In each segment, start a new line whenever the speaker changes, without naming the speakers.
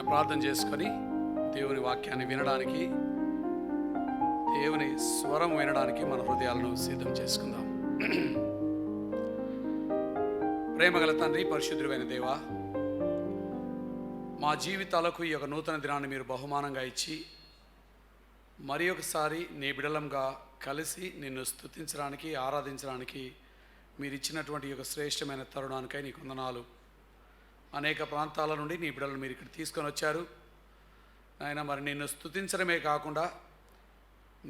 ప్రార్థన చేసుకొని దేవుని వాక్యాన్ని వినడానికి, దేవుని స్వరం వినడానికి మన హృదయాలను సిద్ధం చేసుకుందాం. ప్రేమగల తండ్రి, పరిశుద్ధుడైన దేవా, మా జీవితాలకు ఈ యొక్క నూతన దినాన్ని మీరు బహుమానంగా ఇచ్చి మరి ఒకసారి నీ బిడలంగా కలిసి నిన్ను స్తుతించడానికి, ఆరాధించడానికి మీరు ఇచ్చినటువంటి ఈ యొక్క శ్రేష్టమైన తరుణానికై నీకు వందనాలు. అనేక ప్రాంతాల నుండి నీ బిడ్డలను మీరు ఇక్కడ తీసుకొని వచ్చారు ఆయన. మరి నిన్ను స్తుతించడమే కాకుండా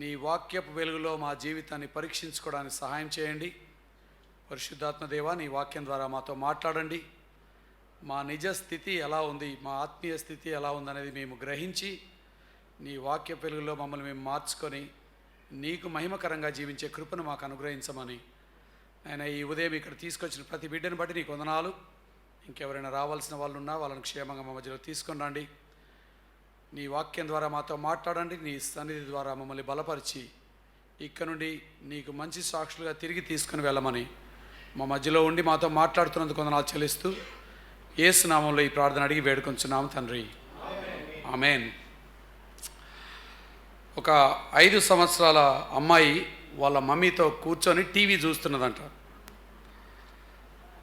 నీ వాక్యపు వెలుగులో మా జీవితాన్ని పరీక్షించుకోవడానికి సహాయం చేయండి. పరిశుద్ధాత్మ దేవా, నీ వాక్యం ద్వారా మాతో మాట్లాడండి. మా నిజ స్థితి ఎలా ఉంది, మా ఆత్మీయ స్థితి ఎలా ఉందనేది మేము గ్రహించి నీ వాక్య వెలుగులో మమ్మల్ని మేము మార్చుకొని నీకు మహిమకరంగా జీవించే కృపను మాకు అనుగ్రహించమని ఆయన ఈ ఉదయం ఇక్కడ తీసుకొచ్చిన ప్రతి బిడ్డను బట్టి నీకు వందనాలు. ఇంకెవరైనా రావాల్సిన వాళ్ళు ఉన్నా వాళ్ళని క్షేమంగా మా మధ్యలో తీసుకొని రండి. నీ వాక్యం ద్వారా మాతో మాట్లాడండి. నీ సన్నిధి ద్వారా మమ్మల్ని బలపరిచి ఇక్కడ నుండి నీకు మంచి సాక్షులుగా తిరిగి తీసుకుని వెళ్ళమని మా మధ్యలో ఉండి మాతో మాట్లాడుతున్నందుకు వందనాలు చెల్లిస్తూ యేసు నామంలో ఈ ప్రార్థన అడిగి వేడుకొంచున్నాము తండ్రి, ఆమేన్. ఒక 5 సంవత్సరాల అమ్మాయి వాళ్ళ మమ్మీతో కూర్చొని టీవీ చూస్తున్నదంట.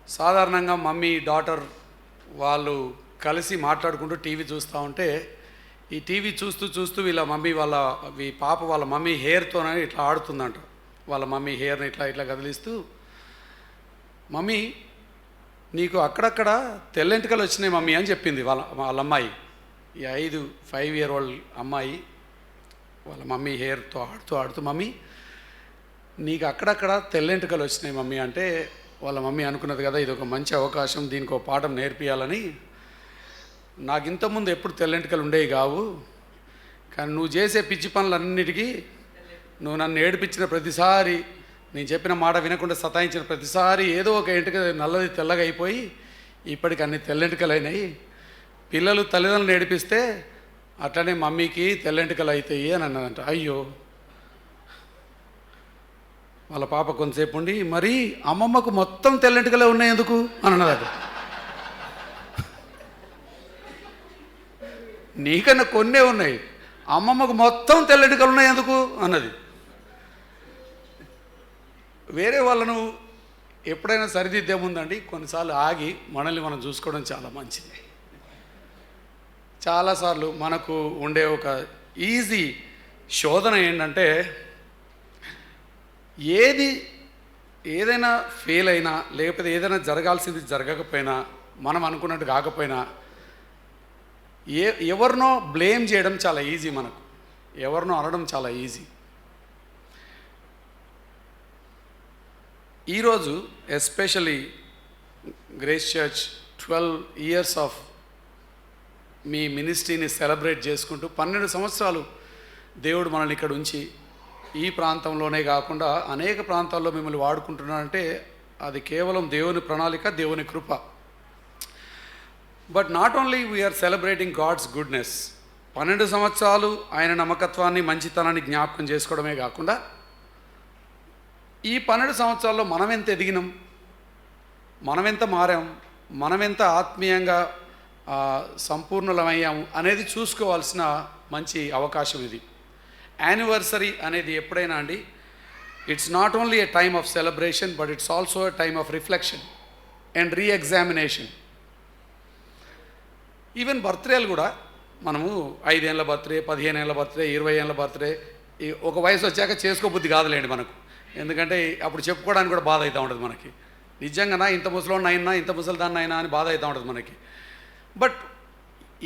సాధారణంగా మమ్మీ డాటర్ వాళ్ళు కలిసి మాట్లాడుకుంటూ టీవీ చూస్తూ ఉంటే ఈ టీవీ చూస్తూ చూస్తూ వీళ్ళ మమ్మీ పాప వాళ్ళ మమ్మీ హెయిర్తోనే ఇట్లా ఆడుతుందంట. వాళ్ళ మమ్మీ హెయిర్ని ఇట్లా ఇట్లా కదిలిస్తూ, మమ్మీ నీకు అక్కడక్కడ తెల్లెంటికలు వచ్చినాయి మమ్మీ అని చెప్పింది వాళ్ళ అమ్మాయి. ఈ 5 year old అమ్మాయి వాళ్ళ మమ్మీ హెయిర్తో ఆడుతూ మమ్మీ నీకు అక్కడక్కడ తెల్లెంటికలు వచ్చినాయి మమ్మీ అంటే, వాళ్ళ మమ్మీ అనుకున్నది కదా ఇది ఒక మంచి అవకాశం, దీనికి ఒక పాఠం నేర్పియాలని. నాకు ఇంతకుముందు ఎప్పుడు తెల్లెంటికలు ఉండేవి కావు, కానీ నువ్వు చేసే పిచ్చి పనులన్నిటికీ, నువ్వు నన్ను ఏడిపించిన ప్రతిసారి, నేను చెప్పిన మాట వినకుండా సతాయించిన ప్రతిసారి ఏదో ఒక ఎంటిక నల్లది తెల్లగా అయిపోయి ఇప్పటికి అన్ని తెల్లెంటికలు అయినాయి. పిల్లలు తల్లిదండ్రులు ఏడిపిస్తే అట్లనే మమ్మీకి తెల్లెంటికలు అవుతాయి అని అన్నదంట. అయ్యో, వాళ్ళ పాప కొంతసేపు ఉండి మరి అమ్మమ్మకు మొత్తం తెల్లెంటికలే ఉన్నాయి ఎందుకు అని అన్నదట. నీకన్నా కొన్నే ఉన్నాయి, అమ్మమ్మకు మొత్తం తెల్లెంటికలు ఉన్నాయి ఎందుకు అన్నది. వేరే వాళ్ళను ఎప్పుడైనా సరిదిద్దేముందండి, కొన్నిసార్లు ఆగి మనల్ని మనం చూసుకోవడం చాలా మంచిది. చాలాసార్లు మనకు ఉండే ఒక ఈజీ శోధన ఏంటంటే, ఏదైనా ఫెయిల్ అయినా లేకపోతే ఏదైనా జరగాల్సింది జరగకపోయినా, మనం అనుకున్నట్టు కాకపోయినా ఎవరినో బ్లేమ్ చేయడం చాలా ఈజీ. మనకు ఎవరినో అనడం చాలా ఈజీ. ఈరోజు especially grace church 12 years of మీ మినిస్ట్రీని సెలబ్రేట్ చేసుకుంటూ 12 సంవత్సరాలు దేవుడు మనల్ని ఇక్కడ ఉంచి ఈ ప్రాంతంలోనే కాకుండా అనేక ప్రాంతాల్లో మిమ్మల్ని వాడుకుంటున్నారంటే అది కేవలం దేవుని ప్రణాళిక, దేవుని కృప. But not only we are celebrating God's goodness. 12 సంవత్సరాలు ఆయన నమ్మకత్వాన్ని, మంచితనాన్ని జ్ఞాపకం చేసుకోవడమే కాకుండా ఈ 12 సంవత్సరాల్లో మనం ఎంత ఎదిగినాం, మనం ఎంత మారాం, మనం ఎంత ఆత్మీయంగా సంపూర్ణమయ్యాము అనేది చూసుకోవాల్సిన మంచి అవకాశం ఇది. యానివర్సరీ అనేది ఎప్పుడైనా అండి, it's not only a time of celebration but it's also a time of reflection and reexamination. Even బర్త్డేలు కూడా మనము 5 ఏళ్ళ బర్త్డే, 15 ఏళ్ళ బర్త్డే, 20 ఏళ్ళ బర్త్డే, ఒక వయసు వచ్చాక చేసుకోబుద్ధి కాదులేండి మనకు. ఎందుకంటే అప్పుడు చెప్పుకోవడానికి కూడా బాధ అవుతూ ఉంటుంది మనకి. నిజంగా ఇంత ముసలోడిని అయినా, ఇంత ముసలిదాన్ని అయినా అని బాధ అవుతూ ఉంటుంది మనకి. బట్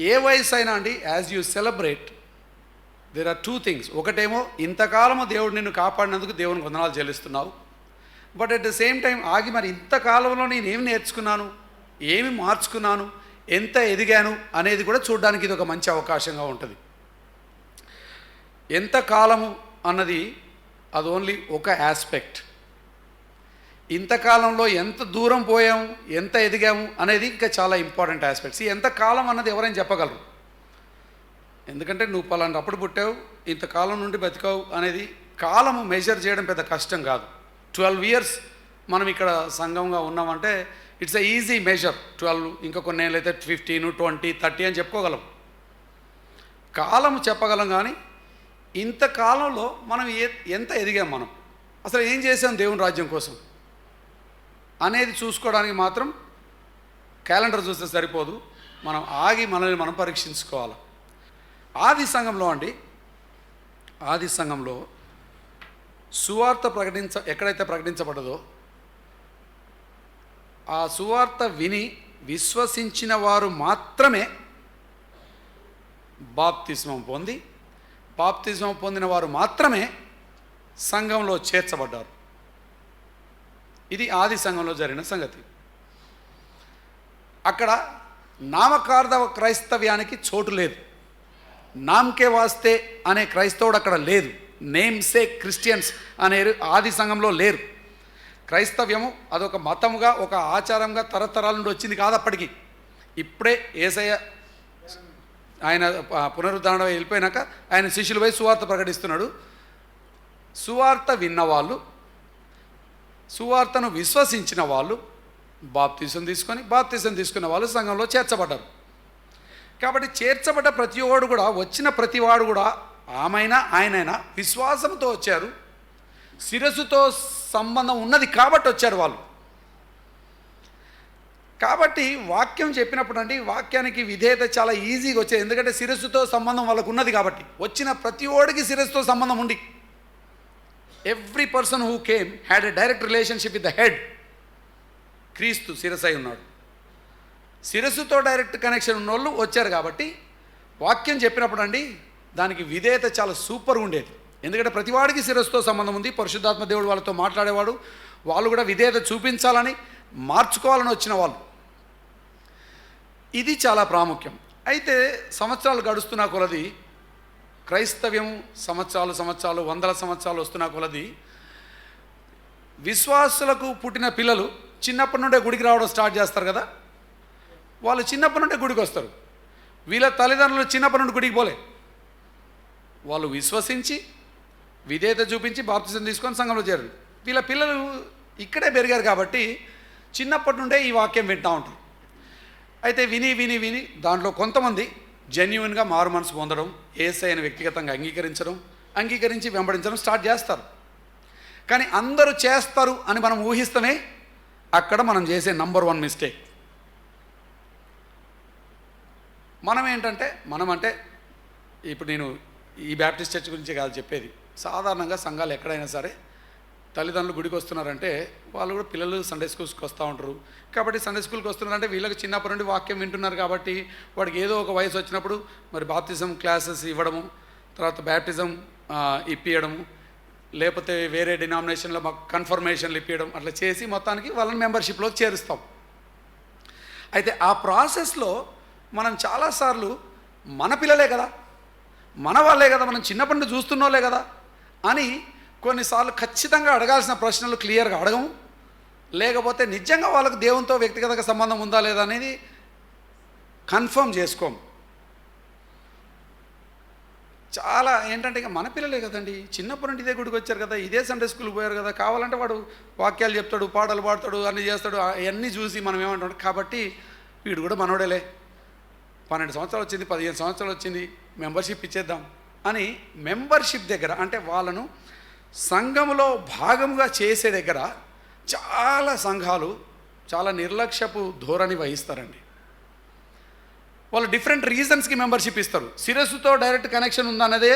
ఏ వయసు అయినా అండి, as you celebrate there are 2 things. ఒకటేమో ఇంతకాలము దేవుడు నిన్ను కాపాడినందుకు దేవునికి వందనాలు చెల్లిస్తున్నావు. But at the same time ఆగి మరి ఇంతకాలంలో నేను ఏమి నేర్చుకున్నాను, ఏమి మార్చుకున్నాను, ఎంత ఎదిగాను అనేది కూడా చూడడానికి ఇది ఒక మంచి అవకాశంగా ఉంటుంది. ఎంత కాలము అన్నది అది ఓన్లీ ఒక ఆస్పెక్ట్. ఇంతకాలంలో ఎంత దూరం పోయాము, ఎంత ఎదిగాము అనేది ఇంకా చాలా ఇంపార్టెంట్ ఆస్పెక్ట్స్. ఎంత కాలం అన్నది ఎవరైనా చెప్పగలరు, ఎందుకంటే నువ్వు పలానా అప్పుడు పుట్టావు, ఇంతకాలం నుండి బతికావు అనేది కాలము మెజర్ చేయడం పెద్ద కష్టం కాదు. 12 years మనం ఇక్కడ సంఘంగా ఉన్నామంటే ఇట్స్ ఎ ఈజీ మెజర్. 12, ఇంకా కొన్ని ఏళ్ళు అయితే 15, 20, 30 అని చెప్పుకోగలం. కాలం చెప్పగలం, కానీ ఇంతకాలంలో మనం ఎంత ఎదిగాం, మనం అసలు ఏం చేసాం దేవుని రాజ్యం కోసం అనేది చూసుకోవడానికి మాత్రం క్యాలెండర్ చూస్తే సరిపోదు. మనం ఆగి మనల్ని మనం పరీక్షించుకోవాలి. ఆది సంఘంలో సువార్త ఎక్కడైతే ప్రకటించబడదో ఆ సువార్త విని విశ్వసించిన వారు మాత్రమే బాప్తిస్మం పొందిన వారు మాత్రమే సంఘంలో చేర్చబడ్డారు. ఇది ఆది సంఘంలో జరిగిన సంగతి. అక్కడ నామకార్థ క్రైస్తవ్యానికి చోటు లేదు. నామకే వాస్తే అనే క్రైస్తవుడు అక్కడ లేదు. నేమ్ సేక్ క్రిస్టియన్స్ అనే ఆది సంఘంలో లేరు. క్రైస్తవ్యము అదొక మతముగా, ఒక ఆచారంగా తరతరాల నుండి వచ్చింది కాదు. అప్పటికి ఇప్పుడే యేసయ్య ఆయన పునరుద్ధరణ వెళ్ళిపోయినాక ఆయన శిష్యులు పోయి సువార్త ప్రకటిస్తున్నాడు. సువార్త విన్నవాళ్ళు, సువార్తను విశ్వసించిన వాళ్ళు బాప్తిసం తీసుకున్న వాళ్ళు సంఘంలో చేర్చబడ్డారు. కాబట్టి చేర్చబడ్డ ప్రతివాడు కూడా, వచ్చిన ప్రతివాడు కూడా, ఆమెనా ఆయనైనా విశ్వాసంతో వచ్చారు. శిరస్సుతో సంబంధం ఉన్నది కాబట్టి వచ్చారు వాళ్ళు. కాబట్టి వాక్యం చెప్పినప్పుడు అంటే వాక్యానికి విధేయత చాలా ఈజీగా వచ్చేది. ఎందుకంటే శిరస్సుతో సంబంధం వాళ్ళకు ఉన్నది కాబట్టి. వచ్చిన ప్రతి ఓడికి శిరస్సుతో సంబంధం ఉంది. Every person who came had a direct relationship with the head. క్రీస్తు శిరస్సు అయి ఉన్నాడు. శిరస్సుతో డైరెక్ట్ కనెక్షన్ ఉన్నోళ్ళు వచ్చారు కాబట్టి వాక్యం చెప్పినప్పుడు అండి దానికి విధేయత చాలా సూపర్గా ఉండేది. ఎందుకంటే ప్రతివాడికి శిరస్సుతో సంబంధం ఉంది. పరిశుద్ధాత్మ దేవుడు వాళ్ళతో మాట్లాడేవాడు. వాళ్ళు కూడా విధేయత చూపించాలని, మార్చుకోవాలని వచ్చిన వాళ్ళు. ఇది చాలా ప్రాముఖ్యం. అయితే సంవత్సరాలు గడుస్తున్న కొలది, క్రైస్తవ్యం సంవత్సరాలు వందల సంవత్సరాలు వస్తున్న కొలది, విశ్వాసులకు పుట్టిన పిల్లలు చిన్నప్పటి నుండే గుడికి రావడం స్టార్ట్ చేస్తారు కదా. వాళ్ళు చిన్నప్పటి నుండే గుడికి వస్తారు. వీళ్ళ తల్లిదండ్రులు చిన్నప్పటి నుండి గుడికి పోలే. వాళ్ళు విశ్వసించి విధేయత చూపించి బాప్తిసం తీసుకొని సంఘంలో చేరారు. వీళ్ళ పిల్లలు ఇక్కడే పెరిగారు కాబట్టి చిన్నప్పటి నుండే ఈ వాక్యం వింటూ ఉంటారు. అయితే విని దాంట్లో కొంతమంది జెన్యున్గా మారు మనసు పొందడం, యేసయ్యను వ్యక్తిగతంగా అంగీకరించి వెంబడించడం స్టార్ట్ చేస్తారు. కానీ అందరూ చేస్తారు అని మనం ఊహిస్తామే, అక్కడ మనం చేసే నంబర్ 1 మిస్టేక్. మనమంటే ఇప్పుడు నేను ఈ బ్యాప్టిస్ట్ చర్చ్ గురించి కాదు చెప్పేది. సాధారణంగా సంఘాలు ఎక్కడైనా సరే తల్లిదండ్రులు గుడికి వస్తున్నారంటే వాళ్ళు కూడా పిల్లలు సండే స్కూల్స్కి వస్తూ ఉంటారు. కాబట్టి సండే స్కూల్కి వస్తున్నారంటే వీళ్ళకి చిన్నప్పటి నుండి వాక్యం వింటున్నారు కాబట్టి వాడికి ఏదో ఒక వయసు వచ్చినప్పుడు మరి బాప్తిజం క్లాసెస్ ఇవ్వడము, తర్వాత బ్యాప్టిజం ఇప్పియడము, లేకపోతే వేరే డినామినేషన్లో మాకు కన్ఫర్మేషన్లు ఇప్పించడం, అట్లా చేసి మొత్తానికి వాళ్ళని మెంబర్షిప్లోకి చేరుస్తాం. అయితే ఆ ప్రాసెస్లో మనం చాలాసార్లు మన పిల్లలే కదా, మన వాళ్ళే కదా, మనం చిన్నప్పటి నుండి చూస్తున్నోళ్ళే కదా అని కొన్నిసార్లు ఖచ్చితంగా అడగాల్సిన ప్రశ్నలు క్లియర్గా అడగము, లేకపోతే నిజంగా వాళ్ళకు దేవునితో వ్యక్తిగత సంబంధం ఉందా లేదా అనేది కన్ఫర్మ్ చేసుకోము. చాలా ఏంటంటే ఇక మన పిల్లలే కదండి, చిన్నప్పటి నుండి ఇదే గుడికి వచ్చారు కదా, ఇదే సండే స్కూల్కి పోయారు కదా, కావాలంటే వాడు వాక్యాలు చెప్తాడు, పాటలు పాడతాడు, అన్నీ చేస్తాడు, అవన్నీ చూసి మనం ఏమంటాం కాబట్టి వీడు కూడా మనోడేలే, 12 సంవత్సరాలు వచ్చింది, 15 సంవత్సరాలు వచ్చింది, మెంబర్షిప్ ఇచ్చేద్దాం అని మెంబర్షిప్ దగ్గర అంటే వాళ్ళను సంఘంలో భాగంగా చేసే దగ్గర చాలా సంఘాలు చాలా నిర్లక్ష్యపు ధోరణి వహిస్తారండి. వాళ్ళు డిఫరెంట్ రీజన్స్కి మెంబర్షిప్ ఇస్తారు. శిరస్సుతో డైరెక్ట్ కనెక్షన్ ఉందన్నదే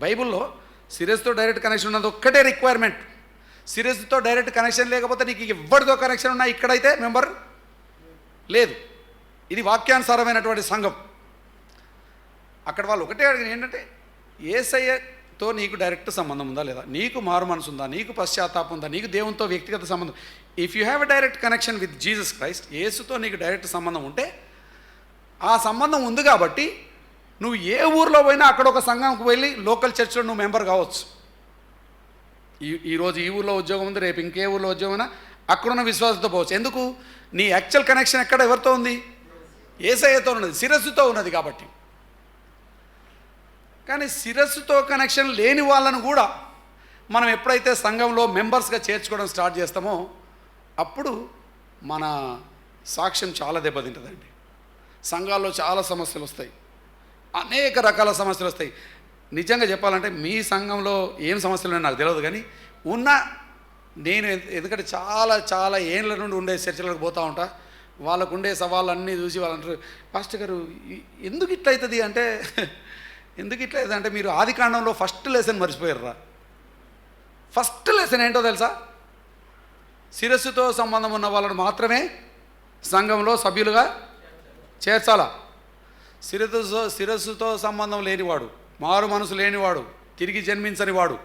బైబిల్లో, శిరస్సుతో డైరెక్ట్ కనెక్షన్ ఉన్నది ఒక్కటే రిక్వైర్మెంట్. శిరస్సుతో డైరెక్ట్ కనెక్షన్ లేకపోతే నీకు ఎవరితో కనెక్షన్ ఉన్నా ఇక్కడైతే మెంబర్ లేదు. ఇది వాక్యానుసారమైనటువంటి సంఘం. అక్కడ వాళ్ళు ఒకటే అడిగిన ఏంటంటే యేసయ్యతో నీకు డైరెక్ట్ సంబంధం ఉందా లేదా, నీకు మారు మనసు ఉందా, నీకు పశ్చాత్తాపం ఉందా, నీకు దేవునితో వ్యక్తిగత సంబంధం. If you have a direct connection with Jesus Christ, యేసుతో నీకు డైరెక్ట్ సంబంధం ఉంటే, ఆ సంబంధం ఉంది కాబట్టి నువ్వు ఏ ఊర్లో పోయినా అక్కడ ఒక సంఘంకి వెళ్ళి లోకల్ చర్చ్లో నువ్వు మెంబర్ కావచ్చు. ఈరోజు ఈ ఊర్లో ఉద్యోగం ఉంది, రేపు ఇంకే ఊర్లో ఉద్యోగం అయినా అక్కడున్న విశ్వాసంతో పోవచ్చు. ఎందుకు? నీ యాక్చువల్ కనెక్షన్ ఎక్కడ ఎవరితో ఉంది? యేసయ్యతో ఉన్నది, శిరస్సుతో ఉన్నది కాబట్టి. కానీ శిరస్సుతో కనెక్షన్ లేని వాళ్ళను కూడా మనం ఎప్పుడైతే సంఘంలో మెంబర్స్గా చేర్చుకోవడం స్టార్ట్ చేస్తామో అప్పుడు మన సాక్ష్యం చాలా దెబ్బతింటుందండి. సంఘాల్లో చాలా సమస్యలు వస్తాయి. అనేక రకాల సమస్యలు వస్తాయి. నిజంగా చెప్పాలంటే మీ సంఘంలో ఏం సమస్యలు నాకు తెలియదు, కానీ నేను ఎందుకంటే చాలా చాలా ఏళ్ళ నుండి ఉండే చర్చలకు పోతూ ఉంటా. వాళ్ళకు ఉండే సవాళ్ళన్నీ చూసి వాళ్ళు అంటారు, పాస్టర్ గారు ఎందుకు ఇట్లా అవుతుంది అంటే ఎందుకు ఇట్లా అవుతుంది అంటే మీరు ఆది కాండంలో ఫస్ట్ లెసన్ మర్చిపోయారా? ఫస్ట్ లెసన్ ఏంటో తెలుసా? శిరస్సుతో సంబంధం ఉన్న వాళ్ళని మాత్రమే సంఘంలో సభ్యులుగా చేర్చాలా. శిరస్సుతో సంబంధం లేనివాడు, మారు మనసు లేనివాడు, తిరిగి జన్మించని వాడు,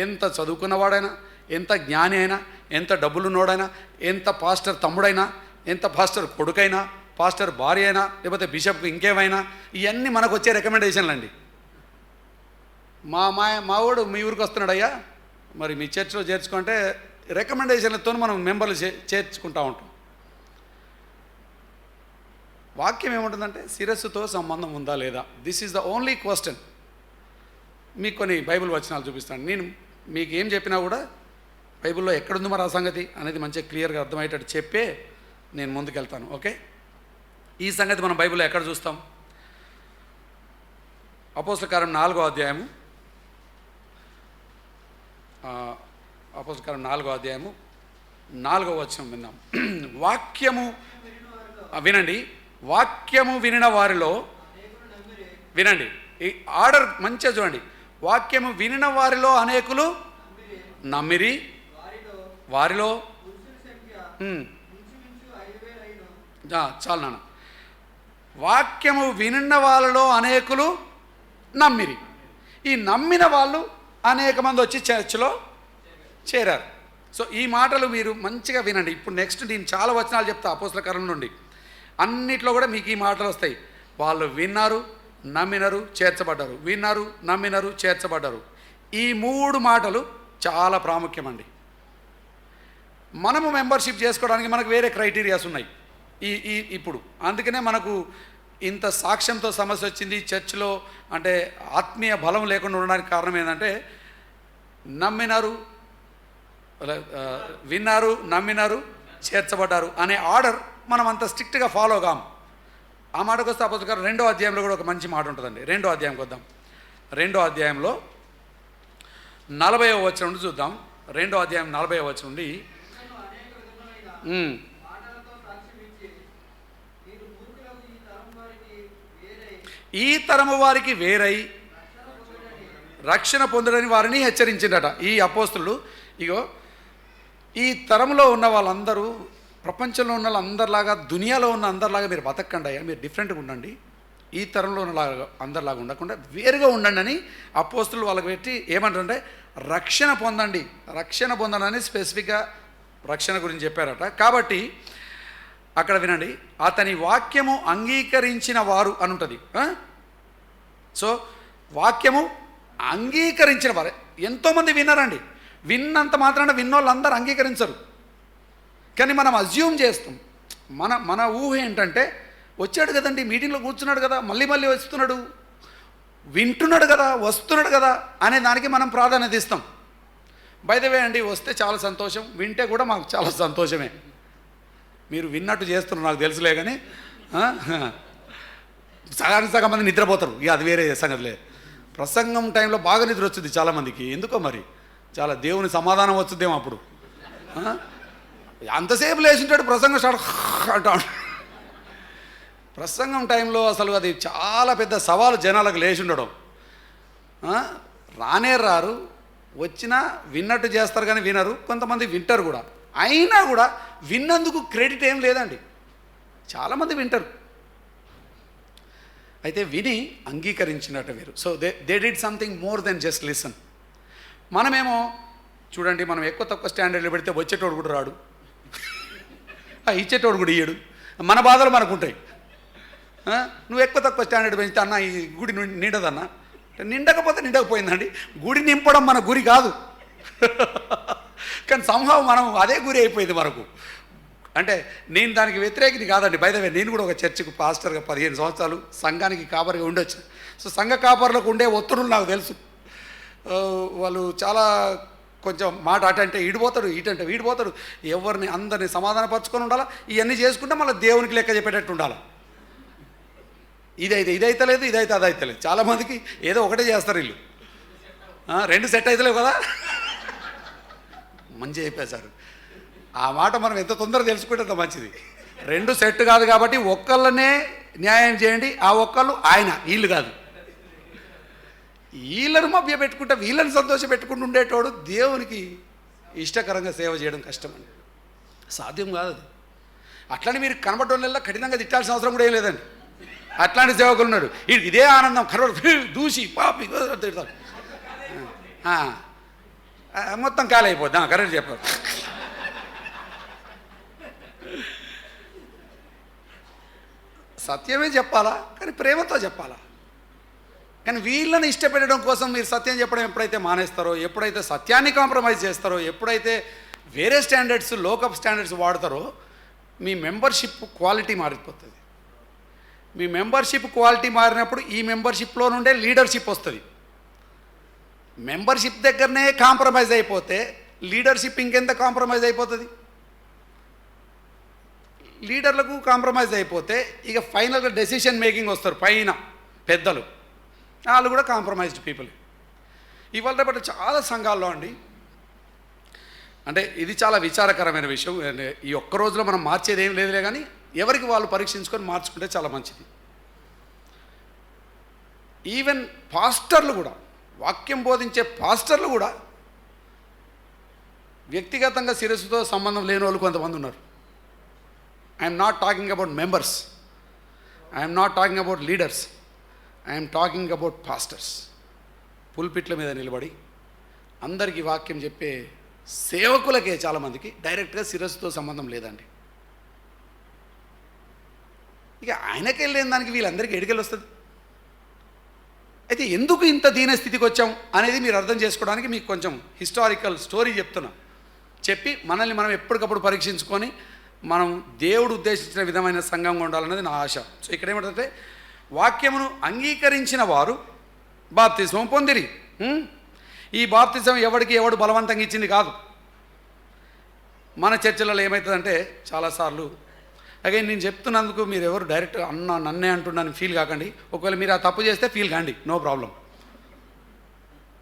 ఎంత చదువుకున్నవాడైనా, ఎంత జ్ఞాని అయినా, ఎంత డబ్బులున్నోడైనా, ఎంత పాస్టర్ తమ్ముడైనా, ఎంత పాస్టర్ కొడుకైనా, పాస్టర్ భార్య అయినా, లేకపోతే బిషప్ ఇంకేమైనా, ఇవన్నీ మనకు వచ్చే రికమెండేషన్లు అండి. మావాడు మీ ఊరికి వస్తున్నాడయ్యా, మరి మీ చర్చ్లో చేర్చుకుంటే రికమెండేషన్లతో మనం మెంబర్లు చేర్చుకుంటూ ఉంటాం. వాక్యం ఏముంటుందంటే శిరస్సుతో సంబంధం ఉందా లేదా, this is the only question. మీకు కొన్ని బైబిల్ వచనాలు చూపిస్తాను. నేను మీకు ఏం చెప్పినా కూడా బైబిల్లో ఎక్కడుంది మరి ఆ సంగతి అనేది మంచిగా క్లియర్గా అర్థమయ్యేటట్టు చెప్పే నేను ముందుకెళ్తాను. ఓకే, ఈ సంగతి మనం బైబిల్లో ఎక్కడ చూస్తాం? అపోస్తల కార్యం 4వ అధ్యాయము, అపోస్తల కార్యం 4వ అధ్యాయము 4వ వచనం విన్నాం. వాక్యము వినండి, వాక్యము వినిన వారిలో, వినండి ఈ ఆర్డర్ మంచిగా చూడండి, వాక్యము వినిన వారిలో అనేకులు నమ్మిరి, వారిలో చాలు నాన్న, వాక్యము వినిన వాళ్ళలో అనేకులు నమ్మిరి. ఈ నమ్మిన వాళ్ళు అనేక మంది వచ్చి చర్చ్లో చేరారు. సో ఈ మాటలు మీరు మంచిగా వినండి. ఇప్పుడు నెక్స్ట్ నేను చాలా వచనాలు చెప్తా అపోస్తల కార్యం నుండి, అన్నిట్లో కూడా మీకు ఈ మాటలు వస్తాయి. వాళ్ళు విన్నారు, నమ్మినరు, చేర్చబడ్డారు, విన్నారు, నమ్మినరు, చేర్చబడ్డారు. ఈ 3 మాటలు చాలా ప్రాముఖ్యమండి. మనము మెంబర్షిప్ చేసుకోవడానికి మనకు వేరే క్రైటీరియాస్ ఉన్నాయి ఇప్పుడు. అందుకనే మనకు ఇంత సాక్ష్యంతో సమస్య వచ్చింది చర్చ్లో, అంటే ఆత్మీయ బలం లేకుండా ఉండడానికి కారణం ఏంటంటే నమ్మినారు, విన్నారు, నమ్మినారు, చేర్చబడ్డారు అనే ఆర్డర్ మనం అంత స్ట్రిక్ట్గా ఫాలో కాం. ఆ మాటకు వస్తే అపోస్తల కార్యం 2వ అధ్యాయంలో కూడా ఒక మంచి మాట ఉంటుందండి. 2వ అధ్యాయంకి వద్దాం. 2వ అధ్యాయంలో 40వ వచనం నుండి చూద్దాం. 2వ అధ్యాయం 40వ వచనం నుండి, ఈ తరము వారికి వేరై రక్షణ పొందడని వారిని హెచ్చరించిందట ఈ అపోస్తలుడు. ఇగో ఈ తరంలో ఉన్న వాళ్ళందరూ, ప్రపంచంలో ఉన్న వాళ్ళందరిలాగా, దునియాలో ఉన్న అందరిలాగా మీరు బతకండి అయ్యా, మీరు డిఫరెంట్గా ఉండండి, ఈ తరంలో ఉన్నలాగా అందరిలాగా ఉండకుండా వేరుగా ఉండండి అని అపోస్తలులు వాళ్ళకి పెట్టి ఏమంటారంటే రక్షణ పొందండి, రక్షణ పొందండి స్పెసిఫిక్గా రక్షణ గురించి చెప్పారట. కాబట్టి అక్కడ వినండి, అతని వాక్యము అంగీకరించిన వారు అని ఉంటుంది. సో వాక్యము అంగీకరించిన వారు ఎంతోమంది విన్నారండి. విన్నంత మాత్రాన విన్నోళ్ళందరూ అంగీకరించరు. కానీ మనం అజ్యూమ్ చేస్తాం. మన ఊహ ఏంటంటే వచ్చాడు కదండి, మీటింగ్లో కూర్చున్నాడు కదా, మళ్ళీ మళ్ళీ వస్తున్నాడు, వింటున్నాడు కదా, వస్తున్నాడు కదా అనే దానికి మనం ప్రాధాన్యత ఇస్తాం. బై ద వే అండి, వస్తే చాలా సంతోషం, వింటే కూడా మాకు చాలా సంతోషమే. మీరు విన్నట్టు చేస్తున్నారు నాకు తెలుసులే, కానీ సగం మంది నిద్రపోతారు, ఇక అది వేరే సంగతి లేదు. ప్రసంగం టైంలో బాగా నిద్ర వచ్చింది చాలామందికి, ఎందుకో మరి, చాలా దేవుని సమాధానం వచ్చుద్దేమో అప్పుడు. అంతసేపు లేచింటాడు ప్రసంగం స్టార్ట్ అంటాడు. ప్రసంగం టైంలో అసలు అది చాలా పెద్ద సవాలు జనాలకు లేచి ఉండడం. రానే రారు, వచ్చినా విన్నట్టు చేస్తారు కానీ వినరు, కొంతమంది వింటారు కూడా. అయినా కూడా విన్నందుకు క్రెడిట్ ఏం లేదండి, చాలామంది వింటారు. అయితే విని అంగీకరించినట్టు వేరు. So they did something more than just listen. మనమేమో చూడండి, మనం ఎక్కువ తక్కువ స్టాండర్డ్లో పెడితే వచ్చేటోడు కూడా రాడు, ఇచ్చేటోడు కూడా ఇయ్యడు. మన బాధలు మనకు ఉంటాయి. నువ్వు ఎక్కువ తక్కువ స్టాండర్డ్ పెంచితే అన్న ఈ గుడి నిండదన్నా, నిండకపోతే నిండకపోయిందండి. గుడి నింపడం మన గురి కాదు, కానీ సంభవం మనం అదే గురి అయిపోయింది మనకు. అంటే నేను దానికి వ్యతిరేకిని కాదండి. బై ద వే, నేను కూడా ఒక చర్చికి పాస్టర్గా 15 సంవత్సరాలు సంఘానికి కాపరిగా ఉండొచ్చు. సో సంఘ కాపరులకు ఉండే ఒత్తిడులు నాకు తెలుసు. వాళ్ళు చాలా కొంచెం మాట అటంటే ఈడిపోతాడు, ఇటంటే వీడిపోతాడు, ఎవరిని అందరినీ సమాధానపరచుకొని ఉండాలా, ఇవన్నీ చేసుకుంటే మళ్ళీ దేవునికి లెక్క చెప్పేటట్టు ఉండాలి. ఇదైతే లేదు, ఇదైతే అదైతే లేదు. చాలామందికి ఏదో ఒకటే చేస్తారు వీళ్ళు. రెండు సెట్ అవుతలేవు కదా. మంచిగా చెప్పేశారు. ఆ మాట మనం ఎంత తొందరగా తెలుసుకుంటే అంత మంచిది. రెండు సెట్ కాదు కాబట్టి ఒక్కళ్ళనే న్యాయం చేయండి. ఆ ఒక్కళ్ళు ఆయన, వీళ్ళు కాదు. వీళ్ళను మభ్య పెట్టుకుంటే, వీళ్ళని సంతోష పెట్టుకుంటూ ఉండేటోడు దేవునికి ఇష్టకరంగా సేవ చేయడం కష్టమండి, సాధ్యం కాదు అది. అట్లని మీరు కనబడటం కఠినంగా తిట్టాల్సిన అవసరం కూడా ఏం లేదండి. అట్లాంటి సేవకులు ఉన్నాడు, ఇదే ఆనందం కనబడు దూసి పాపి తిడతాడు, మొత్తం ఖాళీ అయిపోద్ది. కరెక్ట్ చెప్పారు. సత్యమే చెప్పాలా, కానీ ప్రేమతో చెప్పాలా. కానీ వీళ్ళని ఇష్టపెట్టడం కోసం మీరు సత్యం చెప్పడం ఎప్పుడైతే మానేస్తారో, ఎప్పుడైతే సత్యాన్ని కాంప్రమైజ్ చేస్తారో, ఎప్పుడైతే వేరే స్టాండర్డ్స్, లోకప్ స్టాండర్డ్స్ వాడతారో, మీ మెంబర్షిప్ క్వాలిటీ మారిపోతుంది. మీ మెంబర్షిప్ క్వాలిటీ మారినప్పుడు ఈ మెంబర్షిప్లో నుండే లీడర్షిప్ వస్తుంది. మెంబర్షిప్ దగ్గరనే కాంప్రమైజ్ అయిపోతే లీడర్షిప్ ఇంకెంత కాంప్రమైజ్ అయిపోతుంది. లీడర్లకు కాంప్రమైజ్ అయిపోతే ఇక ఫైనల్గా డెసిషన్ మేకింగ్ వస్తారు పైన పెద్దలు, వాళ్ళు కూడా కాంప్రమైజ్డ్ పీపుల్. ఇవాళ రేపటి చాలా సంఘాల్లో అండి, అంటే ఇది చాలా విచారకరమైన విషయం. ఈ ఒక్క రోజులో మనం మార్చేది ఏం లేదులే, కానీ ఎవరికి వాళ్ళు పరీక్షించుకొని మార్చుకుంటే చాలా మంచిది. ఈవెన్ పాస్టర్లు కూడా, వాక్యం బోధించే పాస్టర్లు కూడా వ్యక్తిగతంగా శిరస్సుతో సంబంధం లేని వాళ్ళు కొంతమంది ఉన్నారు. I'm not talking about members, I'm not talking about leaders, I'm talking about pastors. పుల్పిట్ల మీద నిలబడి అందరికీ వాక్యం చెప్పే సేవకులకే చాలామందికి డైరెక్ట్గా శిరస్సుతో సంబంధం లేదండి. ఇక ఆయనకి వెళ్ళిన దానికి వీళ్ళందరికీ ఎడికెళ్ళి వస్తుంది. అయితే ఎందుకు ఇంత దీన స్థితికి వచ్చాం అనేది మీరు అర్థం చేసుకోవడానికి మీకు కొంచెం హిస్టారికల్ స్టోరీ చెప్తున్నాం. చెప్పి మనల్ని మనం ఎప్పటికప్పుడు పరీక్షించుకొని మనం దేవుడు ఉద్దేశించిన విధమైన సంఘంగా ఉండాలన్నది నా ఆశ. సో ఇక్కడ ఏమంటే, వాక్యమును అంగీకరించిన వారు బాప్తిస్మం పొందిరి. ఈ బాప్తిజం ఎవడు బలవంతంగా ఇచ్చింది కాదు. మన చర్చలలో ఏమవుతుందంటే చాలాసార్లు, అగైన్ నేను చెప్తున్నందుకు మీరు ఎవరు డైరెక్ట్ నన్నే అంటున్నాను ఫీల్ కాకండి. ఒకవేళ మీరు ఆ తప్పు చేస్తే ఫీల్ కాండి, నో ప్రాబ్లం.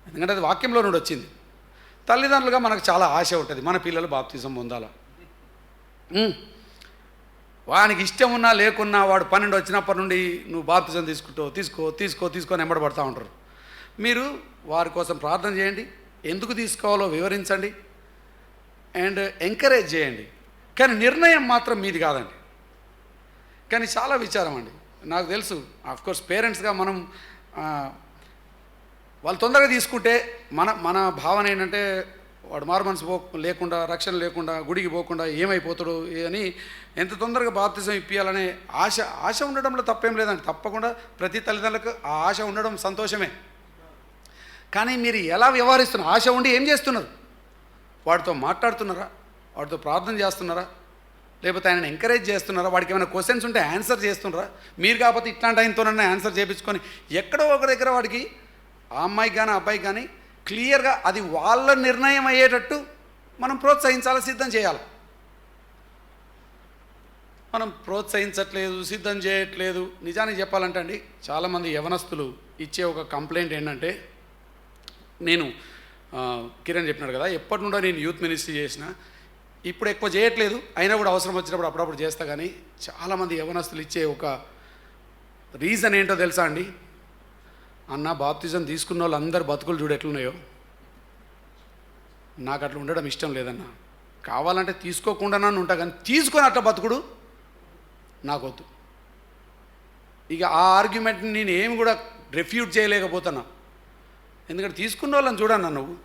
ఎందుకంటే అది వాక్యంలో నుండి వచ్చింది. తల్లిదండ్రులుగా మనకు చాలా ఆశ ఉంటుంది, మన పిల్లలు బాప్తిజం పొందాలా. వానికి ఇష్టం ఉన్నా లేకున్నా వాడు 12 వచ్చినప్పటి నుండి నువ్వు బాప్తిజం తీసుకొని ఎంబడబడతా ఉంటారు. మీరు వారి కోసం ప్రార్థన చేయండి, ఎందుకు తీసుకోవాలో వివరించండి, అండ్ ఎంకరేజ్ చేయండి. కానీ నిర్ణయం మాత్రం మీది కాదండి. కానీ చాలా విచారం అండి, నాకు తెలుసు. ఆఫ్కోర్స్ పేరెంట్స్గా మనం వాళ్ళు తొందరగా తీసుకుంటే మన భావన ఏంటంటే, వాడు మారు మనసు లేకుండా, రక్షణ లేకుండా, గుడికి పోకుండా ఏమైపోతాడు అని ఎంత తొందరగా బాప్తిజం ఇప్పియాలనే ఆశ ఉండడంలో తప్పేం లేదండి. తప్పకుండా ప్రతి తల్లిదండ్రులకు ఆ ఆశ ఉండడం సంతోషమే. కానీ మీరు ఎలా వ్యవహరిస్తున్నారు? ఆశ ఉండి ఏం చేస్తున్నారు? వాడితో మాట్లాడుతున్నారా? వాడితో ప్రార్థన చేస్తున్నారా? లేకపోతే ఆయనను ఎంకరేజ్ చేస్తున్నారా? వాడికి ఏమైనా క్వశ్చన్స్ ఉంటే ఆన్సర్ చేస్తున్నారా? మీరు కాకపోతే ఇట్లాంటి ఆయనతోనన్నా ఆన్సర్ చేయించుకొని ఎక్కడో ఒక దగ్గర వాడికి, ఆ అమ్మాయికి కానీ అబ్బాయికి కానీ క్లియర్గా అది వాళ్ళ నిర్ణయం అయ్యేటట్టు మనం ప్రోత్సహించాలి, సిద్ధం చేయాలి. మనం ప్రోత్సహించట్లేదు, సిద్ధం చేయట్లేదు. నిజానికి చెప్పాలంటే అండి, చాలామంది యవనస్తులు ఇచ్చే ఒక కంప్లైంట్ ఏంటంటే, నేను కిరణ్ చెప్పినాడు కదా, ఎప్పటి నుండో నేను యూత్ మినిస్ట్రీ చేసిన, ఇప్పుడు ఎక్కువ చేయట్లేదు, అయినా కూడా అవసరం వచ్చినప్పుడు అప్పుడప్పుడు చేస్తా. కానీ చాలామంది యవనస్తులు ఇచ్చే ఒక రీజన్ ఏంటో తెలుసా అండి? అన్న, బాప్తిజం తీసుకున్న వాళ్ళు అందరు బతుకులు చూడు ఎట్లున్నాయో, నాకు అట్లా ఉండడం ఇష్టం లేదన్న. కావాలంటే తీసుకోకుండా నన్ను ఉంటా, కానీ తీసుకొని అట్లా బతుకుడు నాకొద్దు. ఇక ఆ ఆర్గ్యుమెంట్ని నేను ఏమి కూడా రిఫ్యూట్ చేయలేకపోతున్నా. ఎందుకంటే తీసుకున్న వాళ్ళని చూడన్నా, నువ్వు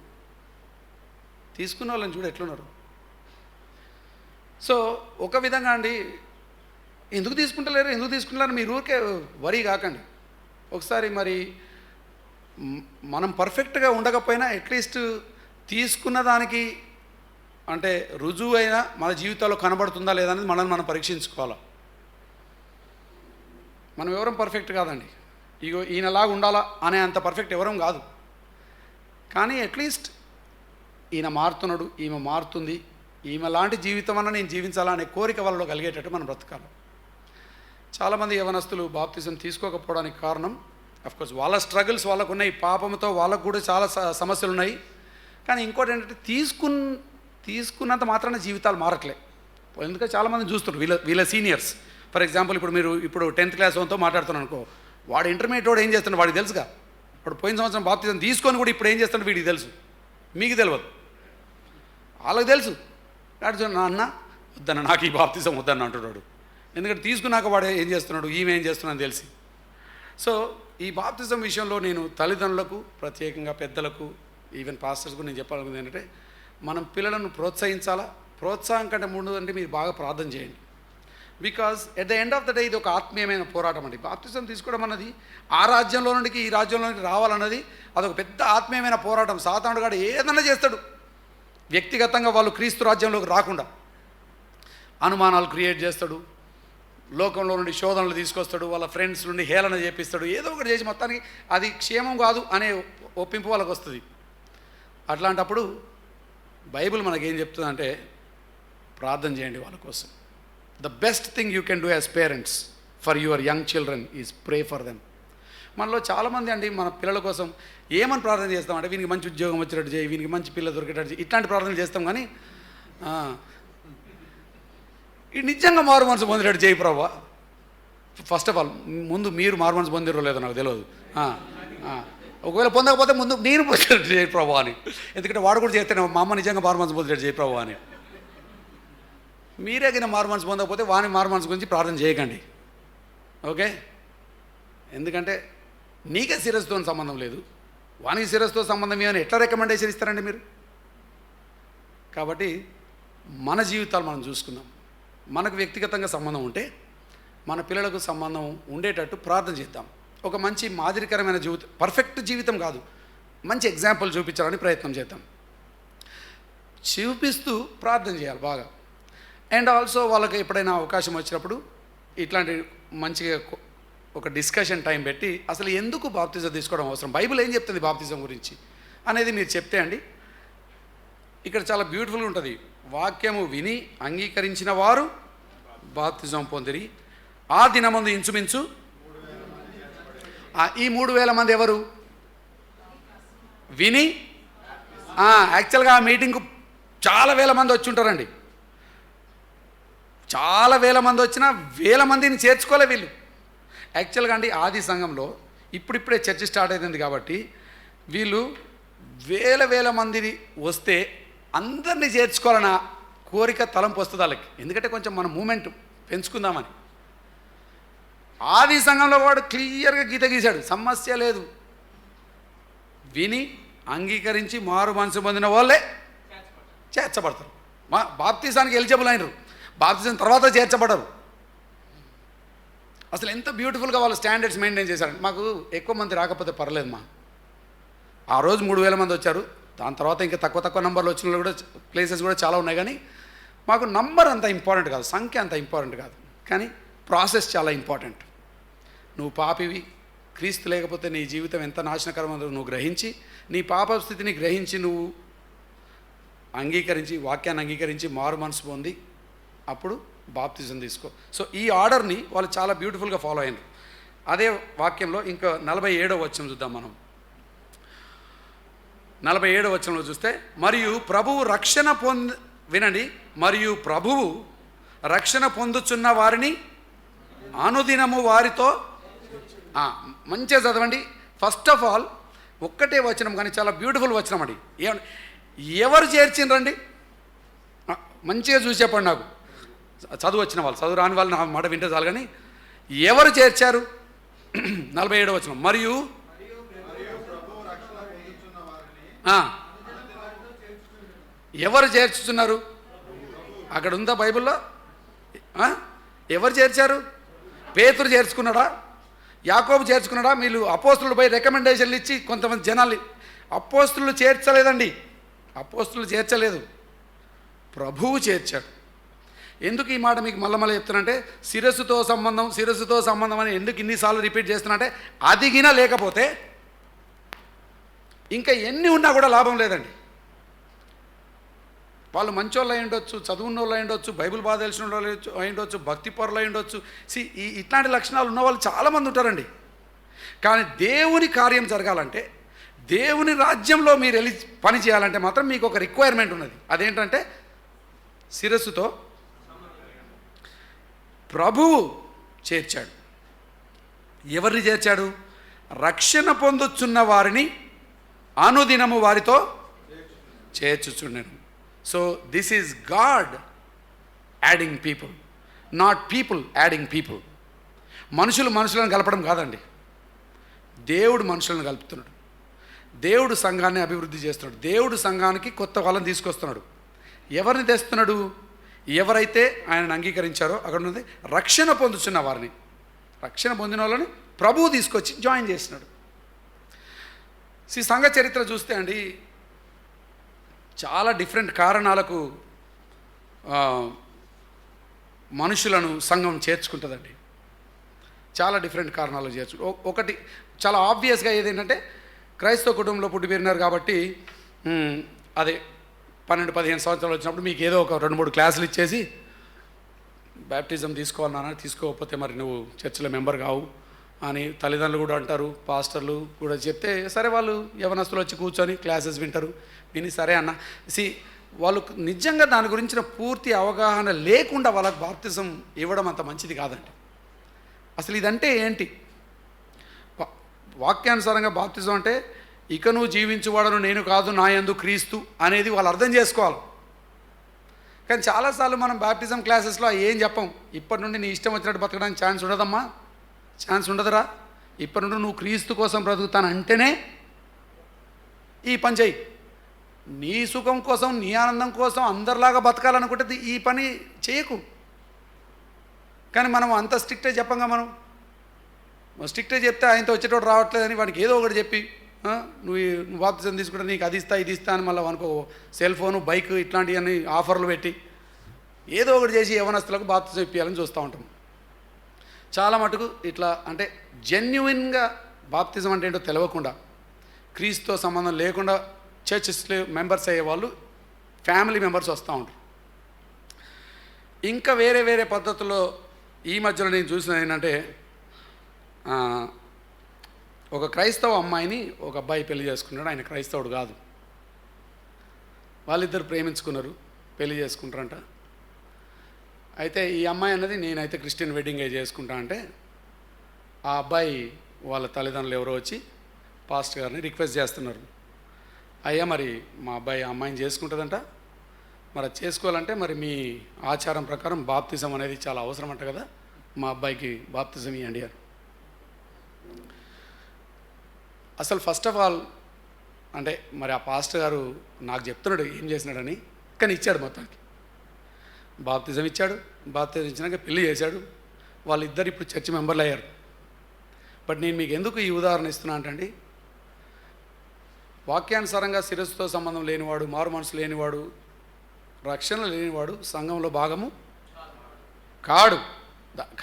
తీసుకున్న వాళ్ళని చూడు ఎట్లున్నారు. సో ఒక విధంగా అండి, ఎందుకు తీసుకుంటలేరు మీరు ఊరికే వరీ కాకండి. ఒకసారి మరి మనం పర్ఫెక్ట్గా ఉండకపోయినా అట్లీస్ట్ తీసుకున్న దానికి అంటే రుజువు అయినా మన జీవితాల్లో కనబడుతుందా లేదా అనేది మనం పరీక్షించుకోవాలి. మనం ఎవరం పర్ఫెక్ట్ కాదండి. ఇగో ఈయనలాగా ఉండాలా అనే అంత పర్ఫెక్ట్ ఎవరం కాదు. కానీ అట్లీస్ట్ ఈయన మారుతున్నాడు, ఈమె మారుతుంది, ఈమె లాంటి జీవితం అన్న నేను జీవించాలా అనే కోరిక వాళ్ళలో కలిగేటట్టు మనం బ్రతకాలి. చాలామంది యవనస్తులు బాప్తిజం తీసుకోకపోవడానికి కారణం అఫ్కోర్స్ వాళ్ళ స్ట్రగుల్స్ వాళ్ళకు ఉన్నాయి, పాపంతో వాళ్ళకు కూడా చాలా సమస్యలు ఉన్నాయి. కానీ ఇంకోటి ఏంటంటే తీసుకున్నంత మాత్రాన జీవితాలు మారట్లే. ఎందుకంటే చాలామంది చూస్తున్నారు వీళ్ళ సీనియర్స్. ఫర్ ఎగ్జాంపుల్ ఇప్పుడు 10th క్లాస్ వాళ్ళతో మాట్లాడుతున్నాను అనుకో, వాడు ఇంటర్మీడియట్ వాడు ఏం చేస్తున్నాడు వాడికి తెలుసుగా. వాడు పోయిన సంవత్సరం బాప్తిజం తీసుకొని కూడా ఇప్పుడు ఏం చేస్తాడు వీడికి తెలుసు, మీకు తెలియదు, వాళ్ళకి తెలుసు. వాడు అన్న వద్దన్న, నాకు ఈ బాప్తిజం వద్దన్న అంటున్నాడు. ఎందుకంటే తీసుకున్నాక వాడు ఏం చేస్తున్నాడు, ఈమె ఏం చేస్తున్నాడు తెలిసి. సో ఈ బాప్తిజం విషయంలో నేను తల్లిదండ్రులకు, ప్రత్యేకంగా పెద్దలకు, ఈవెన్ పాస్టర్స్కు నేను చెప్పాలనుకుంది ఏంటంటే, మనం పిల్లలను ప్రోత్సహించాలా. ప్రోత్సాహం కంటే ముందు అంటే మీరు బాగా ప్రార్థన చేయండి. Because at the end of the day ఇది ఒక ఆత్మీయమైన పోరాటం అండి. బాప్తిజం తీసుకోవడం అన్నది ఆ రాజ్యంలో నుండి ఈ రాజ్యంలో నుండి రావాలన్నది అదొక పెద్ద ఆత్మీయమైన పోరాటం. సాతానుడు గాడు ఏదన్నా చేస్తాడు, వ్యక్తిగతంగా వాళ్ళు క్రీస్తు రాజ్యంలోకి రాకుండా అనుమానాలు క్రియేట్ చేస్తాడు, లోకంలో నుండి శోధనలు తీసుకొస్తాడు, వాళ్ళ ఫ్రెండ్స్ నుండి హేళన చేపిస్తాడు, ఏదో ఒకటి చేసి మొత్తానికి అది క్షేమం కాదు అనే ఒప్పింపు వాళ్ళకి వస్తుంది. అట్లాంటప్పుడు బైబిల్ మనకేం చెప్తుందంటే ప్రార్థన చేయండి వాళ్ళ కోసం. The best thing you can do as parents for your young children is pray for them. మనలో చాలామంది అండి మన పిల్లల కోసం ఏమని ప్రార్థన చేస్తామంటే, వీనికి మంచి ఉద్యోగం వచ్చేటట్టు చేయి, వీనికి మంచి పిల్ల దొరికేటట్టు చేయి, ఇట్లాంటి ప్రార్థనలు చేస్తాం. కానీ ఈ నిజంగా మారు మనసు పొందేటట్టు చేయి ప్రభా. ఫస్ట్ ఆఫ్ ఆల్ ముందు మీరు మారు మనసు పొందిరో లేదో నాకు తెలియదు. ఒకవేళ పొందకపోతే ముందు నేను పొందేటట్టు చేయి ప్రభా అని. ఎందుకంటే వాడు కూడా చేస్తే మా అమ్మ నిజంగా మారు మనసు పొందేటట్టు చేయి ప్రభా అని. మీరే కింద మారు మనసు పొందకపోతే వాని మారు మనసు గురించి ప్రార్థన చేయకండి, ఓకే? ఎందుకంటే నీకే శిరస్సుతో సంబంధం లేదు, వానికి శిరస్సుతో సంబంధం ఏమని ఎట్లా రికమెండేషన్ ఇస్తారండి మీరు? కాబట్టి మన జీవితాలు మనం చూసుకుందాం. మనకు వ్యక్తిగతంగా సంబంధం ఉంటే మన పిల్లలకు సంబంధం ఉండేటట్టు ప్రార్థన చేద్దాం. ఒక మంచి మాదిరికరమైన జీవితం, పర్ఫెక్ట్ జీవితం కాదు, మంచి ఎగ్జాంపుల్ చూపించాలని ప్రయత్నం చేద్దాం. చూపిస్తూ ప్రార్థన చేయాలి బాగా. అండ్ ఆల్సో వాళ్ళకి ఎప్పుడైనా అవకాశం వచ్చినప్పుడు ఇట్లాంటి మంచిగా ఒక డిస్కషన్ టైం పెట్టి అసలు ఎందుకు బాప్తిజం తీసుకోవడం అవసరం, బైబిల్ ఏం చెప్తుంది బాప్తిజం గురించి అనేది మీరు చెప్తే అండి, ఇక్కడ చాలా బ్యూటిఫుల్గా ఉంటుంది. వాక్యము విని అంగీకరించిన వారు బాప్తిజం పొందిరి. ఆ దినమందు ఇంచుమించు ఈ 3,000 మంది ఎవరు? విని యాక్చువల్గా ఆ మీటింగ్కు చాలా వేల మంది వచ్చి ఉంటారండి. చాలా వేల మంది వచ్చినా 1000 మందిని చేర్చుకోలే వీళ్ళు. యాక్చువల్గా అండి ఆది సంఘంలో ఇప్పుడిప్పుడే చర్చ స్టార్ట్ అవుతుంది కాబట్టి వీళ్ళు వేల మందిని వస్తే అందరినీ చేర్చుకోవాలన్న కోరిక తలంపు వస్తుంది వాళ్ళకి. ఎందుకంటే కొంచెం మన మూమెంట్ పెంచుకుందామని. ఆది సంఘంలో వాడు క్లియర్గా గీత గీశాడు, సమస్య లేదు. విని అంగీకరించి మారు మనసు పొందిన వాళ్ళే చేర్చబడతారు. బాప్తిజానికి ఎలిజిబుల్ అయినరు, బాప్తిజం తర్వాత చేర్చబడరు. అసలు ఎంత బ్యూటిఫుల్గా వాళ్ళు స్టాండర్డ్స్ మెయింటైన్ చేశారు. మాకు ఎక్కువ మంది రాకపోతే పర్లేదు మా, ఆ రోజు 3,000 మంది వచ్చారు, దాని తర్వాత ఇంకా తక్కువ నెంబర్లు వచ్చిన కూడా ప్లేసెస్ కూడా చాలా ఉన్నాయి. కానీ మాకు నంబర్ అంత ఇంపార్టెంట్ కాదు, సంఖ్య అంత ఇంపార్టెంట్ కాదు, కానీ ప్రాసెస్ చాలా ఇంపార్టెంట్. నువ్వు పాపివి, క్రీస్తు లేకపోతే నీ జీవితం ఎంత నాశనకరమో నువ్వు గ్రహించి, నీ పాప స్థితిని గ్రహించి నువ్వు అంగీకరించి, వాక్యాన్ని అంగీకరించి మారు మనసు పొంది అప్పుడు బాప్తిజం తీసుకో. సో ఈ ఆర్డర్ని వాళ్ళు చాలా బ్యూటిఫుల్గా ఫాలో అయ్యారు. అదే వాక్యంలో ఇంకా 47వ వచనం చూద్దాం మనం. 47వ వచనంలో చూస్తే, మరియు ప్రభువు రక్షణ వినండి, మరియు ప్రభువు రక్షణ పొందుచున్న వారిని అనుదినము వారితో మంచిగా చదవండి. ఫస్ట్ ఆఫ్ ఆల్ ఒక్కటే వచనం కానీ చాలా బ్యూటిఫుల్ వచనం అండి. ఎవరు చేర్చిండ్రండి? మంచిగా చూసి చెప్పండి నాకు. చదువు వచ్చిన వాళ్ళు, చదువు రాని వాళ్ళు నా మాట వింటే చాలు. కానీ ఎవరు చేర్చారు? 47వ వచనం, మరియు ఎవరు చేర్చుతున్నారు? అక్కడ ఉందా బైబిల్లో? ఎవరు చేర్చారు? పేతురు చేర్చుకున్నాడా? యాకోబు చేర్చుకున్నాడా? వీళ్ళు అపోస్తులు పోయి రికమెండేషన్లు ఇచ్చి కొంతమంది జనాలు. అపోస్తులు చేర్చలేదండి, అపోస్తులు చేర్చలేదు, ప్రభువు చేర్చాడు. ఎందుకు ఈ మాట మీకు మళ్ళీ చెప్తున్నానంటే, శిరస్సుతో సంబంధం అని ఎందుకు ఇన్నిసార్లు రిపీట్ చేస్తున్నా అంటే, అదిగినా లేకపోతే ఇంకా ఎన్ని ఉన్నా కూడా లాభం లేదండి. వాళ్ళు మంచోళ్ళు అయి ఉండొచ్చు, చదువున్న వాళ్ళు అయి ఉండొచ్చు, బైబిల్ బాగా తెలిసిన వాళ్ళు అయి ఉండొచ్చు, భక్తి పరులు అయి ఉండొచ్చు. ఇట్లాంటి లక్షణాలు ఉన్న వాళ్ళు చాలామంది ఉంటారండి. కానీ దేవుని కార్యం జరగాలంటే, దేవుని రాజ్యంలో మీరు వెళ్ళి పని చేయాలంటే మాత్రం మీకు ఒక రిక్వైర్మెంట్ ఉన్నది. అదేంటంటే శిరస్సుతో ప్రభువు చేర్చాడు. ఎవరిని చేర్చాడు? రక్షణ పొందుచున్న వారిని అనుదినము వారితో చేర్చుచున్నాను. So this is God adding people, not people adding people. మనుషులను కలపడం కాదండి, దేవుడు మనుషులను కలుపుతున్నాడు. దేవుడు సంఘాన్ని అభివృద్ధి చేస్తున్నాడు. దేవుడు సంఘానికి కొత్త వాళ్ళని తీసుకొస్తున్నాడు. ఎవరిని తెస్తున్నాడు? ఎవరైతే ఆయనను అంగీకరించారో అక్కడ ఉన్నది రక్షణ పొందుతున్న వారిని, రక్షణ పొందిన వాళ్ళని ప్రభువు తీసుకొచ్చి జాయిన్ చేసినాడు. సంఘ చరిత్ర చూస్తే అండి, చాలా డిఫరెంట్ కారణాలకు మనుషులను సంఘం చేర్చుకుంటుందండి. చాలా డిఫరెంట్ కారణాలు ఒకటి చాలా ఆబ్వియస్గా ఏదేంటంటే, క్రైస్తవ కుటుంబంలో పుట్టి పెరిగినారు కాబట్టి అదే 12-15 సంవత్సరాలు వచ్చినప్పుడు మీకు ఏదో ఒక 2-3 క్లాసులు ఇచ్చేసి బ్యాప్టిజం తీసుకోవాలన్నా, తీసుకోకపోతే మరి నువ్వు చర్చిలో మెంబర్ కావు అని తల్లిదండ్రులు కూడా అంటారు, పాస్టర్లు కూడా చెప్తే సరే వాళ్ళు యవనస్తులు వచ్చి కూర్చొని క్లాసెస్ వింటారు. విని సరే అన్న వాళ్ళకు నిజంగా దాని గురించిన పూర్తి అవగాహన లేకుండా వాళ్ళకి బాప్తిజం ఇవ్వడం అంత మంచిది కాదండి. అసలు ఇదంటే ఏంటి? వాక్యానుసారంగా బాప్తిజం అంటే ఇక నువ్వు జీవించువాడను నేను కాదు నా యందు క్రీస్తు అనేది వాళ్ళు అర్థం చేసుకోవాలి. కానీ చాలాసార్లు మనం బాప్టిజం క్లాసెస్లో ఏం చెప్పం. ఇప్పటి నుండి నీ ఇష్టం వచ్చినట్టు బతకడానికి ఛాన్స్ ఉండదమ్మా, ఛాన్స్ ఉండదురా. ఇప్పటి నుండి నువ్వు క్రీస్తు కోసం బ్రతుకుతాను అంటేనే ఈ పని చేయి. నీ సుఖం కోసం, నీ ఆనందం కోసం అందరిలాగా బతకాలనుకుంటే ఈ పని చేయకు. కానీ మనం అంత స్ట్రిక్టే చెప్పంగా. మనం స్ట్రిక్టే చెప్తే ఆయనతో వచ్చేటోడు రావట్లేదని వానికి ఏదో ఒకటి చెప్పి నువ్వు బాప్తిజం తీసుకుంటే నీకు అది ఇస్తా ఇది ఇస్తా అని మళ్ళీ అనుకో సెల్ ఫోను, బైక్ ఇట్లాంటివన్నీ ఆఫర్లు పెట్టి ఏదో ఒకటి చేసి యవనస్తులకు బాప్తిజం ఇప్పించాలని చూస్తూ ఉంటాం. చాలా మటుకు ఇట్లా అంటే జెన్యున్గా బాప్తిజం అంటే ఏంటో తెలియకుండా, క్రీస్తుతో సంబంధం లేకుండా చర్చెస్లో మెంబర్స్ అయ్యే వాళ్ళు ఫ్యామిలీ మెంబర్స్ వస్తూ ఉంటారు. ఇంకా వేరే వేరే పద్ధతుల్లో ఈ మధ్యలో నేను చూసిన ఏంటంటే, ఒక క్రైస్తవ అమ్మాయిని ఒక అబ్బాయి పెళ్లి చేసుకున్నాడు. ఆయన క్రైస్తవుడు కాదు. వాళ్ళిద్దరు ప్రేమించుకున్నారు, పెళ్లి చేసుకుంటారంట. అయితే ఈ అమ్మాయి అన్నది నేనైతే క్రిస్టియన్ వెడ్డింగ్ చేసుకుంటా అంటే, ఆ అబ్బాయి వాళ్ళ తల్లిదండ్రులు ఎవరో వచ్చి పాస్టర్ గారిని రిక్వెస్ట్ చేస్తున్నారు, అయ్యా మరి మా అబ్బాయి ఆ అమ్మాయిని చేసుకుంటుందంట, మరి అది చేసుకోవాలంటే మరి మీ ఆచారం ప్రకారం బాప్తిజం అనేది చాలా అవసరం అంట కదా, మా అబ్బాయికి బాప్తిజం ఇవ్వండి అని. అసలు ఫస్ట్ ఆఫ్ ఆల్ అంటే మరి ఆ పాస్టర్ గారు నాకు చెప్తున్నాడు ఏం చేసినాడని, కానీ ఇచ్చాడు. మొత్తానికి బాప్తిజం ఇచ్చాడు. బాప్తిజం ఇచ్చినాక పెళ్లి చేశాడు. వాళ్ళిద్దరు ఇప్పుడు చర్చి మెంబర్లు అయ్యారు. బట్ నేను మీకు ఎందుకు ఈ ఉదాహరణ ఇస్తున్నా అంటే, వాక్యానుసారంగా శిరస్సుతో సంబంధం లేనివాడు, మారు మనసు లేనివాడు, రక్షణ లేనివాడు సంఘంలో భాగము కాడు.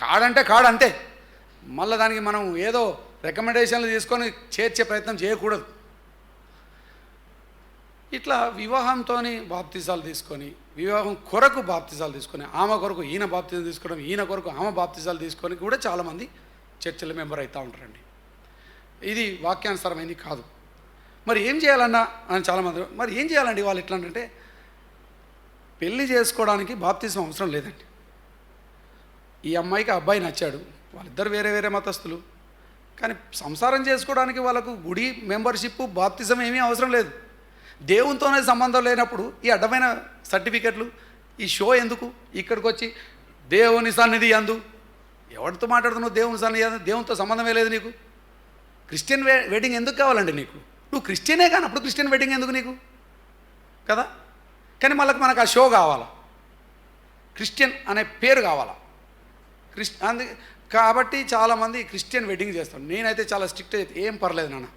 కాడంటే కాడు అంతే. మళ్ళీ దానికి మనం ఏదో రికమెండేషన్లు తీసుకొని చేర్చే ప్రయత్నం చేయకూడదు. ఇట్లా వివాహంతో బాప్తిజాలు తీసుకొని, వివాహం కొరకు బాప్తిజాలు తీసుకొని, ఆమె కొరకు ఈయన బాప్తిజం తీసుకోవడం, ఈయన కొరకు ఆమె బాప్తిజాలు తీసుకొని కూడా చాలామంది చర్చిల మెంబర్ అవుతూ ఉంటారండి. ఇది వాక్యానుసారమైంది కాదు. మరి ఏం చేయాలన్నా అని చాలామంది, మరి ఏం చేయాలండి వాళ్ళు ఎట్లా అంటే, పెళ్ళి చేసుకోవడానికి బాప్తిజం అవసరం లేదండి. ఈ అమ్మాయికి అబ్బాయి నచ్చాడు, వాళ్ళిద్దరు వేరే వేరే మతస్థులు, కానీ సంసారం చేసుకోవడానికి వాళ్ళకు గుడి మెంబర్షిప్, బాప్తిజం ఏమీ అవసరం లేదు. దేవునితోనే సంబంధం లేనప్పుడు ఈ అడ్డమైన సర్టిఫికెట్లు, ఈ షో ఎందుకు? ఇక్కడికి వచ్చి దేవుని సన్నిధి అందు, ఎవరితో మాట్లాడుతున్నావు? దేవుని సన్నిధి అందు, దేవునితో సంబంధమే లేదు నీకు. క్రిస్టియన్ వెడ్డింగ్ ఎందుకు కావాలండి నీకు? నువ్వు క్రిస్టియనే కానీ అప్పుడు క్రిస్టియన్ వెడ్డింగ్ ఎందుకు నీకు కదా? కానీ మనకు ఆ షో కావాలా, క్రిస్టియన్ అనే పేరు కావాలా, అందుకే కాబట్టి చాలామంది క్రిస్టియన్ వెడ్డింగ్ చేస్తాడు. నేనైతే చాలా స్ట్రిక్ట్ అయితే ఏం పర్లేదు నాన్న,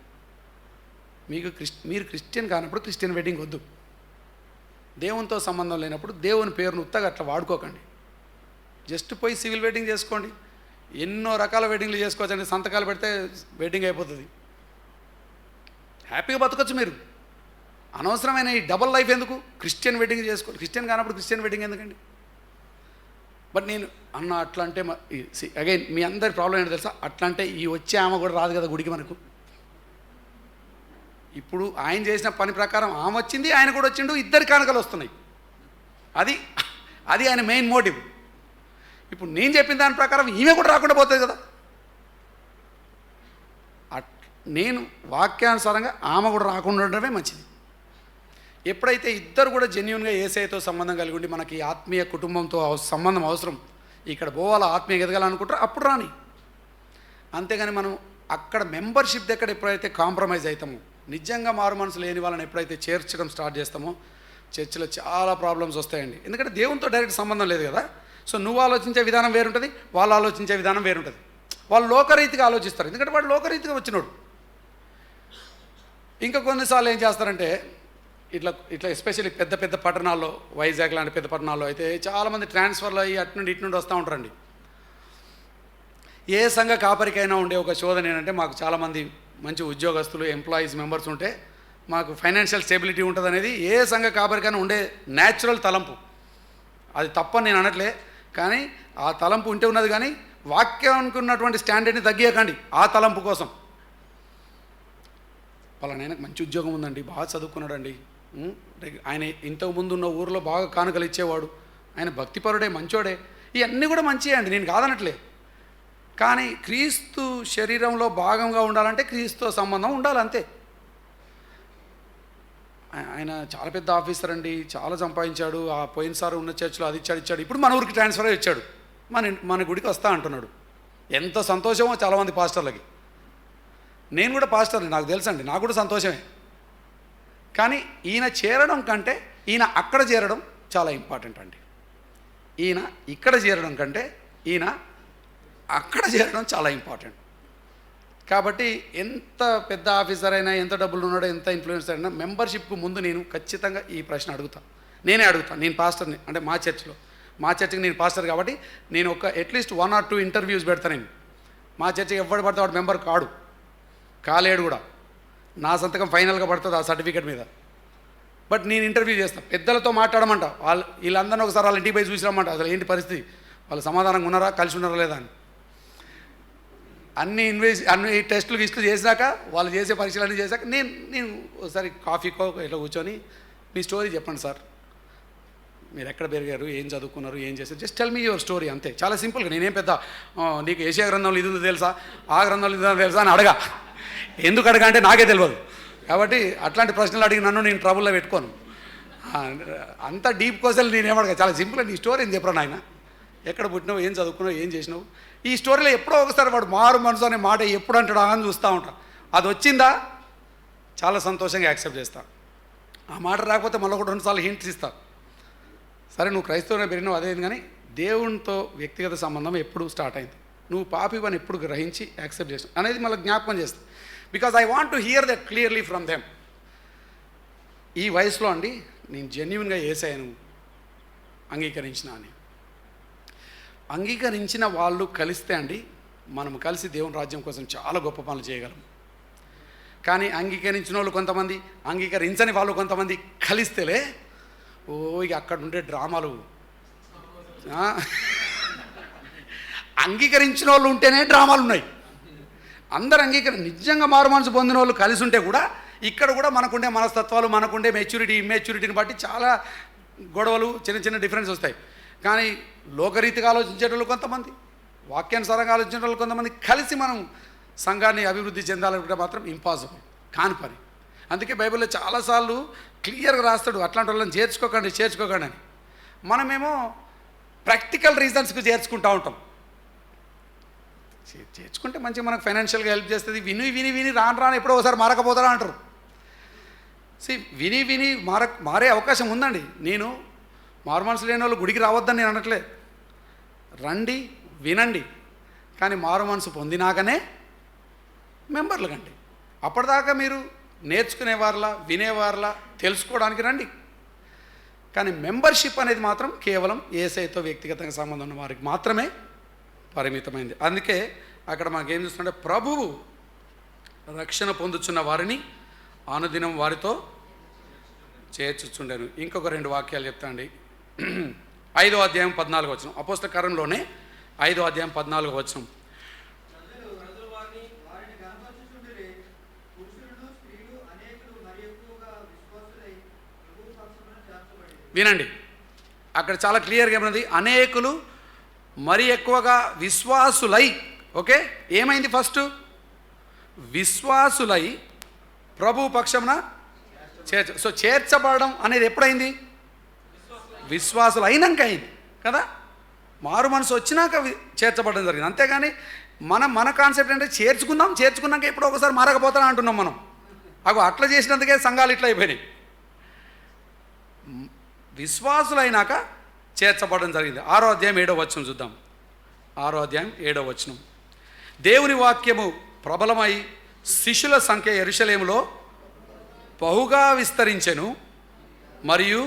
మీరు క్రిస్టియన్ కానప్పుడు క్రిస్టియన్ వెడ్డింగ్ వద్దు. దేవునితో సంబంధం లేనప్పుడు దేవుని పేరును ఉత్తగా అట్లా వాడుకోకండి. జస్ట్ పోయి సివిల్ వెడ్డింగ్ చేసుకోండి. ఎన్నో రకాల వెడ్డింగ్లు చేసుకోవచ్చండి. సంతకాలు పెడితే వెడ్డింగ్ అయిపోతుంది. హ్యాపీగా బతకొచ్చు మీరు. అనవసరమైన ఈ డబల్ లైఫ్ ఎందుకు? క్రిస్టియన్ వెడ్డింగ్ చేసుకోండి. క్రిస్టియన్ కానప్పుడు క్రిస్టియన్ వెడ్డింగ్ ఎందుకండి? బట్ నేను అన్న అట్లా అంటే అగైన్ మీ అందరి ప్రాబ్లం ఏంటో తెలుసా? అట్లా అంటే ఈ వచ్చే ఆమె కూడా రాదు కదా గుడికి మనకు. ఇప్పుడు ఆయన చేసిన పని ప్రకారం ఆమె వచ్చింది, ఆయన కూడా వచ్చిండు, ఇద్దరి కానుకలు వస్తున్నాయి. అది ఆయన మెయిన్ మోటివ్. ఇప్పుడు నేను చెప్పిన దాని ప్రకారం ఈమె కూడా రాకుండా పోతుంది కదా. నేను వాక్యానుసారంగా ఆమె కూడా రాకుండా ఉండడమే మంచిది. ఎప్పుడైతే ఇద్దరు కూడా జెన్యూన్గా యేసయ్యతో సంబంధం కలిగి ఉండి మనకి ఆత్మీయ కుటుంబంతో సంబంధం అవసరం, ఇక్కడ పోవాలా, ఆత్మీయ ఎదగాలనుకుంటారో అప్పుడు రాని. అంతేగాని మనం అక్కడ మెంబర్షిప్ దగ్గర ఎప్పుడైతే కాంప్రమైజ్ అవుతామో, నిజంగా మారు మనసు లేని వాళ్ళని ఎప్పుడైతే చేర్చడం స్టార్ట్ చేస్తామో చర్చిలో చాలా ప్రాబ్లమ్స్ వస్తాయండి. ఎందుకంటే దేవునితో డైరెక్ట్ సంబంధం లేదు కదా. సో నువ్వు ఆలోచించే విధానం వేరుంటుంది, వాళ్ళు ఆలోచించే విధానం వేరుంటుంది. వాళ్ళు లోకరీతిగా ఆలోచిస్తారు, ఎందుకంటే వాడు లోకరీతిగా వచ్చినోడు. ఇంకా కొన్నిసార్లు ఏం చేస్తారంటే ఇట్లా ఎస్పెషల్లీ పెద్ద పెద్ద పట్టణాల్లో, వైజాగ్ లాంటి పెద్ద పట్టణాల్లో అయితే చాలామంది ట్రాన్స్ఫర్లు అయ్యి అటు నుండి ఇటు నుండి వస్తూ ఉంటారండి. ఏ సంఘ కాపరికైనా ఉండే ఒక శోధన ఏంటంటే, మాకు చాలామంది మంచి ఉద్యోగస్తులు, ఎంప్లాయీస్, మెంబర్స్ ఉంటే మాకు ఫైనాన్షియల్ స్టెబిలిటీ ఉంటుంది అనేది ఏ సంఘ కాపరికైనా ఉండే న్యాచురల్ తలంపు. అది తప్పని నేను అనట్లే, కానీ ఆ తలంపు ఉంటే ఉన్నది. కానీ వాక్యానికి ఉన్నటువంటి స్టాండర్డ్ని తగ్గియకండి ఆ తలంపు కోసం. పలానాయనకు మంచి ఉద్యోగం ఉందండి, బాగా చదువుకున్నాడండి, ఆయన ఇంతకుముందు ఉన్న ఊరిలో బాగా కానుకలు ఇచ్చేవాడు, ఆయన భక్తిపరుడే, మంచోడే, ఇవన్నీ కూడా మంచివే అండి, నేను కాదనట్లే. కానీ క్రీస్తు శరీరంలో భాగంగా ఉండాలంటే క్రీస్తుతో సంబంధం ఉండాలి అంతే. ఆయన చాలా పెద్ద ఆఫీసర్ అండి, చాలా సంపాదించాడు, ఆ పోయినసారి ఉన్న చర్చిలో అది ఇచ్చాడు, ఇప్పుడు మన ఊరికి ట్రాన్స్ఫర్ అయ్యి వచ్చాడు, మన గుడికి వస్తా అంటున్నాడు. ఎంత సంతోషమో చాలామంది పాస్టర్లకి. నేను కూడా పాస్టర్ని, నాకు తెలుసండి, నాకు కూడా సంతోషమే. కానీ ఈయన చేరడం కంటే ఈయన అక్కడ చేరడం చాలా ఇంపార్టెంట్ అండి. ఈయన ఇక్కడ చేరడం కంటే ఈయన అక్కడ చేరడం చాలా ఇంపార్టెంట్. కాబట్టి ఎంత పెద్ద ఆఫీసర్ అయినా, ఎంత డబ్బులు ఉన్నాడో, ఎంత ఇన్ఫ్లుయెన్స్ అయినా, మెంబర్షిప్కు ముందు నేను ఖచ్చితంగా ఈ ప్రశ్న అడుగుతాను. నేనే అడుగుతాను. నేను పాస్టర్ని, అంటే మా చర్చికి నేను పాస్టర్ కాబట్టి నేను ఒక అట్లీస్ట్ 1 or 2 ఇంటర్వ్యూస్ పెడతాను. నేను మా చర్చికి ఎవడు పడితే వాడు మెంబర్ కాలేడు కూడా, నా సంతకం ఫైనల్గా పడుతుంది ఆ సర్టిఫికేట్ మీద. బట్ నేను ఇంటర్వ్యూ చేస్తాను, పెద్దలతో మాట్లాడమంట, వీళ్ళందరినీ ఒకసారి వాళ్ళ ఇంటికి పోయి చూసిరమ్మంట, అసలు ఏంటి పరిస్థితి, వాళ్ళు సమాధానంగా ఉన్నారా, కలిసి ఉన్నారా లేదా అని. అన్ని టెస్టులు చేశాక, వాళ్ళు చేసే పరీక్షలన్నీ చేశాక నేను ఒకసారి కాఫీకో ఇట్లా కూర్చొని, మీ స్టోరీ చెప్పండి సార్, మీరు ఎక్కడ పెరిగారు, ఏం చదువుకున్నారు, ఏం చేశారు, just tell me your story అంతే. చాలా సింపుల్గా. నేనేం పెద్ద నీకు ఏషియా గ్రంథంలో ఇది ఉందో తెలుసా, ఆ గ్రంథంలో ఇది ఉందో తెలుసా అని అడగా. ఎందుకు అడగా అంటే నాకే తెలియదు. కాబట్టి అట్లాంటి ప్రశ్నలు అడిగి నన్ను నేను ట్రబుల్లో పెట్టుకోను. అంత డీప్ క్వశ్చన్లు నేనేమడగా, చాలా సింపుల్గా నీ స్టోరీ ఏం చెప్పరా నాయన, ఎక్కడ పుట్టినావు, ఏం చదువుకున్నావు, ఏం చేసినావు. ఈ స్టోరీలో ఎప్పుడో ఒకసారి వాడు మారు మనసు అనే మాట ఎప్పుడు అంటాడా అని చూస్తూ ఉంటాను. అది వచ్చిందా చాలా సంతోషంగా యాక్సెప్ట్ చేస్తాను. ఆ మాట రాకపోతే మళ్ళీ కూడా 2 సార్లు హింట్స్ ఇస్తాను. సరే నువ్వు క్రైస్తవునే పెరిగినావు అదేంది, కానీ దేవునితో వ్యక్తిగత సంబంధం ఎప్పుడు స్టార్ట్ అయింది, నువ్వు పాపివని ఎప్పుడు గ్రహించి యాక్సెప్ట్ చేస్తావు అనేది మళ్ళీ జ్ఞాపకం చేస్తాను. Because I want to hear that clearly from them. ఈ వయసులో అండి నేను జెన్యున్గా యేసయ్యను అంగీకరించిన అని, అంగీకరించిన వాళ్ళు కలిస్తే అండి మనం కలిసి దేవుని రాజ్యం కోసం చాలా గొప్ప పనులు చేయగలం. కానీ అంగీకరించిన వాళ్ళు కొంతమంది, అంగీకరించని వాళ్ళు కొంతమంది కలిస్తేలే ఇక అక్కడ ఉండే డ్రామాలు. అంగీకరించిన వాళ్ళు ఉంటేనే డ్రామాలు ఉన్నాయి. అందరు నిజంగా మారు మనసు పొందిన వాళ్ళు కలిసి ఉంటే కూడా ఇక్కడ కూడా మనకుండే మనస్తత్వాలు, మనకుండే ఇమ్మెచ్యూరిటీని బట్టి చాలా గొడవలు, చిన్న డిఫరెన్స్ వస్తాయి. కానీ లోకరీతిగా ఆలోచించేటోళ్ళు కొంతమంది, వాక్యానుసారంగా ఆలోచించేటోళ్ళు కొంతమంది కలిసి మనం సంఘాన్ని అభివృద్ధి చెందాలనుకుంటే మాత్రం ఇంపాసిబుల్, కాని పని. అందుకే బైబిల్లో చాలాసార్లు క్లియర్గా రాస్తాడు, అట్లాంటి వాళ్ళని చేర్చుకోకండి అని. మనమేమో ప్రాక్టికల్ రీజన్స్కి చేర్చుకుంటూ ఉంటాం. చేర్చుకుంటే మంచిగా మనకు ఫైనాన్షియల్గా హెల్ప్ చేస్తుంది. విని రాను ఎప్పుడో ఒకసారి మారకపోతారా అంటారు. విని మారే అవకాశం ఉందండి. నేను మారు మనసు లేని వాళ్ళు గుడికి రావద్దని నేను అనట్లే, రండి, వినండి, కానీ మారు మనసు పొందినాకనే మెంబర్లు కండి. అప్పటిదాకా మీరు నేర్చుకునేవారిలా, వినేవారిలా, తెలుసుకోవడానికి రండి. కానీ మెంబర్షిప్ అనేది మాత్రం కేవలం యేసయ్యతో వ్యక్తిగతంగా సంబంధం ఉన్న వారికి మాత్రమే పరిమితమైంది. అందుకే అక్కడ మనకేం చూస్తుంటే, ప్రభువు రక్షణ పొందుతున్న వారిని అనుదినం వారితో చేర్చుచుండెను. ఇంకొక 2 వాక్యాలు చెప్తా అండి. 5వ అధ్యాయం 14వ వచనం, అపోస్తల కార్యంలోనే 5వ అధ్యాయం 14వ వచనం. వినండి, అక్కడ చాలా క్లియర్గా ఉన్నది, అనేకులు మరి ఎక్కువగా విశ్వాసులై. ఓకే, ఏమైంది? ఫస్ట్ విశ్వాసులై ప్రభు పక్షమున సో చేర్చబడడం అనేది ఎప్పుడైంది? విశ్వాసులు అయినాక అయింది కదా. మారు మనసు వచ్చినాక చేర్చబడడం జరిగింది. అంతేగాని మన కాన్సెప్ట్ అంటే చేర్చుకున్నాక ఎప్పుడో ఒకసారి మారకపోతాను అంటున్నాం మనం. అట్లా చేసినందుకే సంఘాలు ఇట్లా అయిపోయినాయి. విశ్వాసులైనాక చేర్చబడడం జరిగింది. 6వ అధ్యాయం 7వ వచనం చూద్దాం. 6వ అధ్యాయం 7వ వచనం. దేవుని వాక్యము ప్రబలమై శిష్యుల సంఖ్య యెరూషలేములో బహుగా విస్తరించెను, మరియు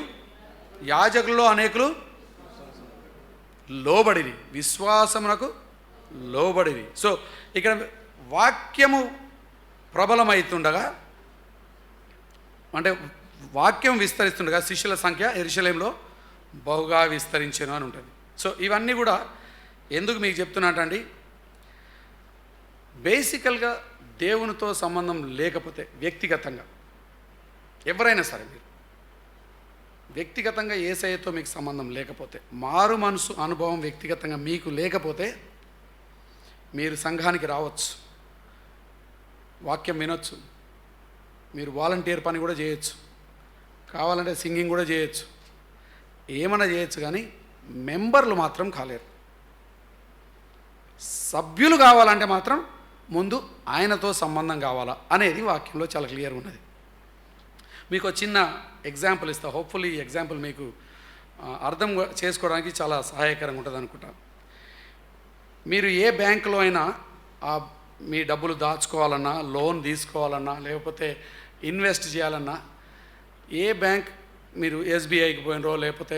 యాజకులలో అనేకులు లోబడిరి, విశ్వాసమునకు లోబడిరి. సో ఇక్కడ వాక్యము ప్రబలమవుతుండగా, అంటే వాక్యం విస్తరిస్తుండగా శిష్యుల సంఖ్య యెరూషలేములో బహుగా విస్తరించెను అని ఉంటుంది. సో ఇవన్నీ కూడా ఎందుకు మీకు చెప్తున్నట్టండి, బేసికల్గా దేవునితో సంబంధం లేకపోతే, వ్యక్తిగతంగా ఎవరైనా సరే మీరు వ్యక్తిగతంగా యేసయ్యతో మీకు సంబంధం లేకపోతే, మారు మనసు అనుభవం వ్యక్తిగతంగా మీకు లేకపోతే, మీరు సంఘానికి రావచ్చు, వాక్యం వినొచ్చు, మీరు వాలంటీర్ పని కూడా చేయొచ్చు, కావాలంటే సింగింగ్ కూడా చేయొచ్చు, ఏమైనా చేయొచ్చు, కానీ మెంబర్లు మాత్రం కాలేరు. సభ్యులు కావాలంటే మాత్రం ముందు ఆయనతో సంబంధం కావాలా అనేది వాక్యంలో చాలా క్లియర్ ఉన్నది. మీకు ఒక చిన్న ఎగ్జాంపుల్ ఇస్తా. హోప్ఫుల్లీ ఈ ఎగ్జాంపుల్ మీకు అర్థం చేసుకోవడానికి చాలా సహాయకరంగా ఉంటుంది అనుకుంటా. మీరు ఏ బ్యాంకులో అయినా మీ డబ్బులు దాచుకోవాలన్నా, లోన్ తీసుకోవాలన్నా, లేకపోతే ఇన్వెస్ట్ చేయాలన్నా, ఏ బ్యాంక్, మీరు ఎస్బీఐకి పోయినరో లేకపోతే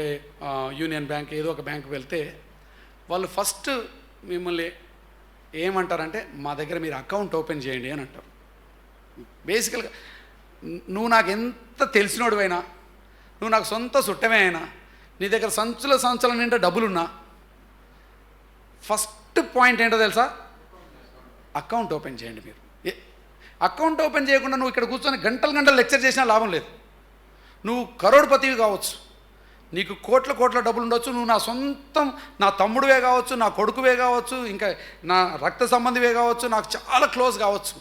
యూనియన్ బ్యాంక్, ఏదో ఒక బ్యాంకు వెళ్తే వాళ్ళు ఫస్ట్ మిమ్మల్ని ఏమంటారంటే, మా దగ్గర మీరు అకౌంట్ ఓపెన్ చేయండి అని అంటారు. బేసికల్గా నువ్వు నాకు ఎంత తెలిసినోడివైనా, నువ్వు నాకు సొంత చుట్టమే అయినా, నీ దగ్గర సంచుల నిండా డబ్బులున్నా, ఫస్ట్ పాయింట్ ఏంటో తెలుసా? అకౌంట్ ఓపెన్ చేయండి. మీరు అకౌంట్ ఓపెన్ చేయకుండా నువ్వు ఇక్కడ కూర్చొని గంటలు లెక్చర్ చేసినా లాభం లేదు. నువ్వు కరోడ్పతివి కావచ్చు, నీకు కోట్ల డబ్బులు ఉండొచ్చు, నువ్వు నా సొంతం, నా తమ్ముడివే కావచ్చు, నా కొడుకువే కావచ్చు, ఇంకా నా రక్త సంబంధివే కావచ్చు, నాకు చాలా క్లోజ్ కావచ్చు,